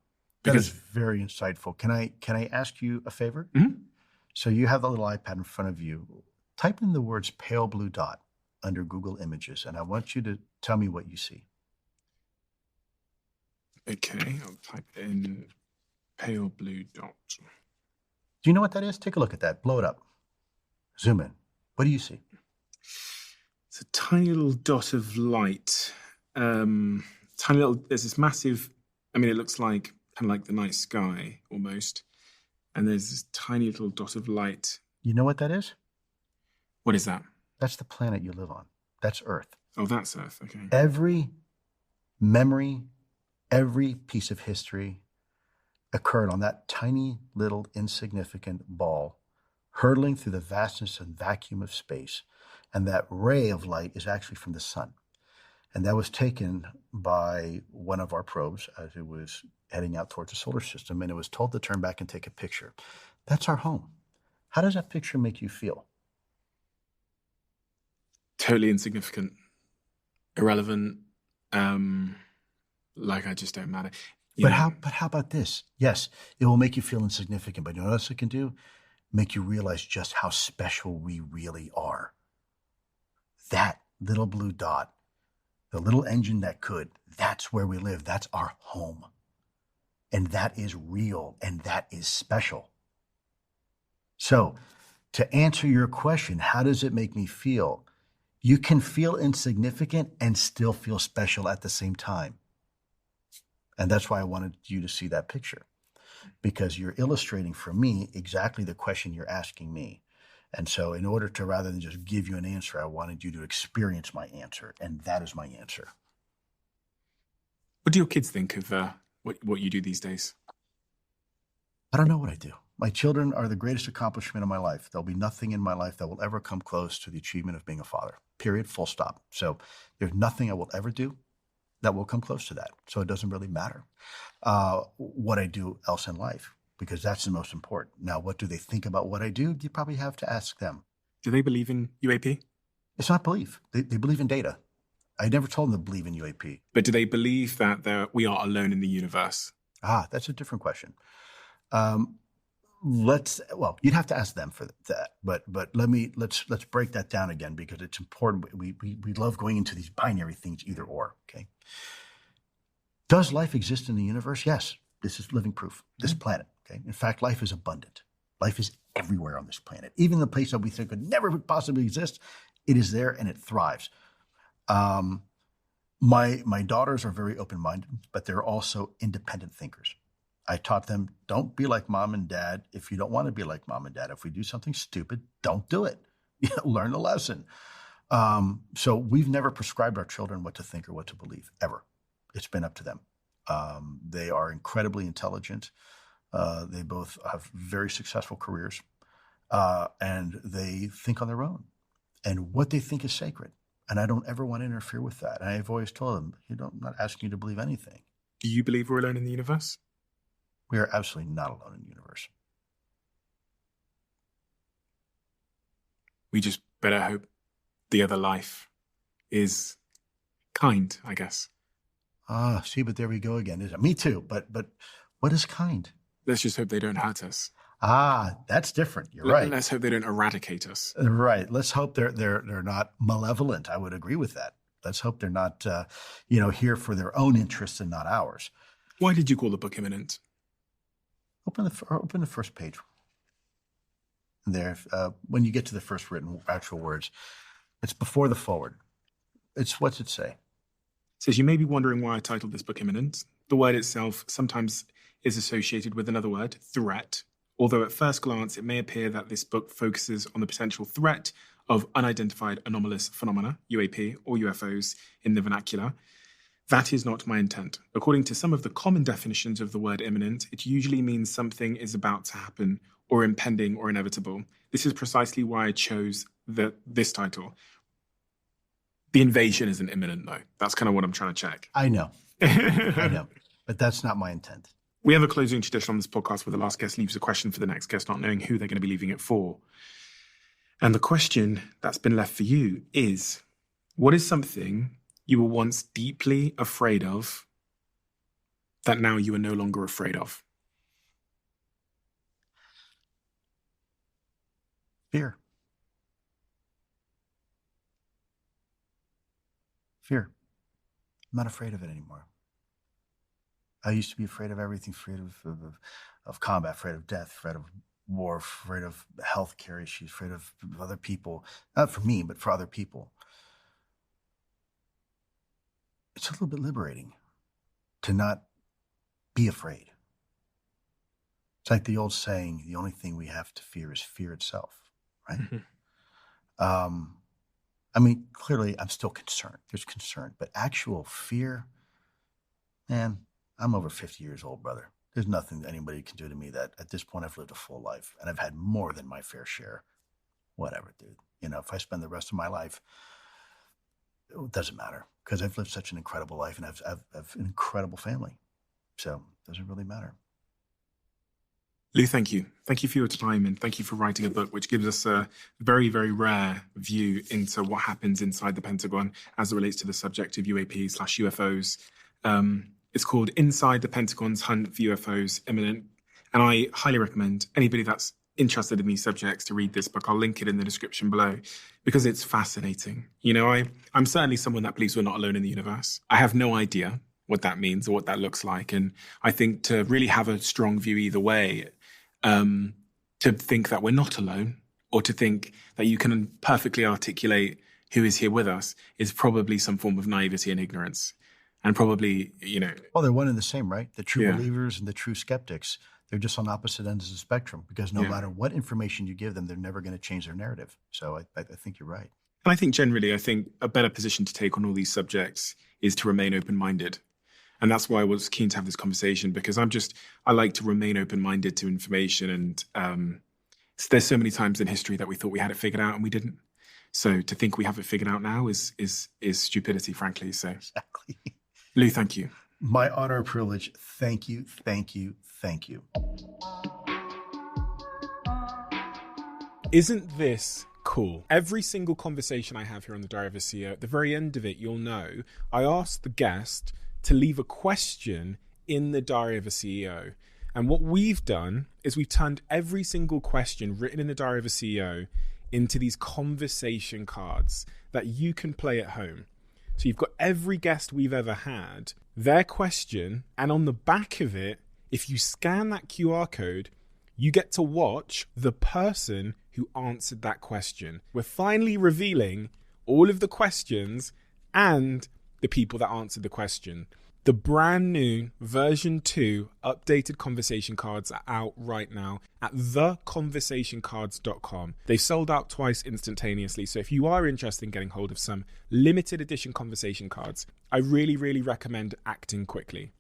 That is very insightful. Can I ask you a favor? Mhm. So you have the little iPad in front of you. Type in the words pale blue dot under Google Images, and I want you to tell me what you see. Okay, I'll type in pale blue dot. Do you know what that is? Take a look at that. Blow it up. Zoom in. What do you see? It's a tiny little dot of light. Tiny little, there's this massive, I mean, it looks like kind of like the night sky almost. And there's this tiny little dot of light. You know what that is? What is that? That's the planet you live on. That's Earth. Oh, that's Earth. Okay. Every memory, every piece of history occurred on that tiny little insignificant ball hurtling through the vastness and vacuum of space. And that ray of light is actually from the sun. And that was taken by one of our probes as it was heading out towards the solar system, and it was told to turn back and take a picture. That's our home. How does that picture make you feel? Totally insignificant, irrelevant, like I just don't matter. But how about this? Yes, it will make you feel insignificant, but you know what else it can do? Make you realize just how special we really are. That little blue dot, the little engine that could, that's where we live. That's our home. And that is real, and that is special. So, to answer your question, how does it make me feel? You can feel insignificant and still feel special at the same time. And that's why I wanted you to see that picture, because you're illustrating for me exactly the question you're asking me. And so in order to, rather than just give you an answer, I wanted you to experience my answer, and that is my answer. What do your kids think of what you do these days? I don't know what I do. My children are the greatest accomplishment of my life. There'll be nothing in my life that will ever come close to the achievement of being a father, period, full stop. So there's nothing I will ever do that will come close to that. So it doesn't really matter what I do else in life, because that's the most important. Now, what do they think about what I do? You probably have to ask them. Do they believe in UAP? It's not belief. They believe in data. I never told them to believe in UAP. But do they believe that we are alone in the universe? That's a different question. You'd have to ask them for that. But let's break that down again, because it's important. We love going into these binary things, either or. Okay. Does life exist in the universe? Yes. This is living proof. This planet. Okay. In fact, life is abundant. Life is everywhere on this planet. Even the place that we think could never possibly exist, it is there and it thrives. My daughters are very open-minded, but they're also independent thinkers. I taught them, don't be like mom and dad if you don't want to be like mom and dad. If we do something stupid, don't do it. Learn the lesson. So we've never prescribed our children what to think or what to believe, ever. It's been up to them. They are incredibly intelligent. They both have very successful careers, and they think on their own. And what they think is sacred. And I don't ever want to interfere with that. And I've always told them, I'm not asking you to believe anything. Do you believe we're alone in the universe? We are absolutely not alone in the universe. We just better hope the other life is kind, I guess. See, but there we go again. Me too. But what is kind? Let's just hope they don't hurt us. That's different. You're right. Let's hope they don't eradicate us. Right. Let's hope they're not malevolent. I would agree with that. Let's hope they're not, here for their own interests and not ours. Why did you call the book Imminent? Open the first page. There, when you get to the first written actual words, it's before the forward. What's it say? It says, you may be wondering why I titled this book Imminent. The word itself sometimes is associated with another word, threat. Although at first glance, it may appear that this book focuses on the potential threat of unidentified anomalous phenomena, UAP or UFOs in the vernacular. That is not my intent. According to some of the common definitions of the word imminent, it usually means something is about to happen or impending or inevitable. This is precisely why I chose this title. The invasion isn't imminent, though. That's kind of what I'm trying to check. I know. I know. But that's not my intent. We have a closing tradition on this podcast where the last guest leaves a question for the next guest, not knowing who they're going to be leaving it for. And the question that's been left for you is, what is something you were once deeply afraid of that now you are no longer afraid of? Fear. Fear. I'm not afraid of it anymore. I used to be afraid of everything, afraid of combat, afraid of death, afraid of war, afraid of healthcare issues, afraid of other people. Not for me, but for other people. It's a little bit liberating to not be afraid. It's like the old saying, the only thing we have to fear is fear itself, right? Mm-hmm. I mean, clearly I'm still concerned. There's concern, but actual fear, man, I'm over 50 years old, brother. There's nothing that anybody can do to me that at this point I've lived a full life and I've had more than my fair share. Whatever, dude. You know, if I spend the rest of my life, it doesn't matter because I've lived such an incredible life and I've an incredible family. So it doesn't really matter. Lou, thank you. Thank you for your time and thank you for writing a book which gives us a very, very rare view into what happens inside the Pentagon as it relates to the subject of UAP/UFOs. It's called Inside the Pentagon's Hunt for UFOs, Imminent. And I highly recommend anybody that's interested in these subjects to read this book. I'll link it in the description below because it's fascinating. You know, I'm certainly someone that believes we're not alone in the universe. I have no idea what that means or what that looks like. And I think to really have a strong view either way, to think that we're not alone or to think that you can perfectly articulate who is here with us is probably some form of naivety and ignorance. And probably, you know... Well, they're one and the same, right? The true believers and the true skeptics. They're just on opposite ends of the spectrum because no matter what information you give them, they're never going to change their narrative. So I think you're right. And I think generally, a better position to take on all these subjects is to remain open-minded. And that's why I was keen to have this conversation because I like to remain open-minded to information. And there's so many times in history that we thought we had it figured out and we didn't. So to think we have it figured out now is stupidity, frankly. So exactly. Lou, thank you. My honor and privilege. Thank you, thank you, thank you. Isn't this cool? Every single conversation I have here on the Diary of a CEO, at the very end of it, you'll know, I asked the guest to leave a question in the Diary of a CEO. And what we've done is we've turned every single question written in the Diary of a CEO into these conversation cards that you can play at home. So you've got every guest we've ever had, their question, and on the back of it, if you scan that QR code, you get to watch the person who answered that question. We're finally revealing all of the questions and the people that answered the question. The brand new version 2 updated conversation cards are out right now at theconversationcards.com. They've sold out twice instantaneously. So if you are interested in getting hold of some limited edition conversation cards, I really, really recommend acting quickly.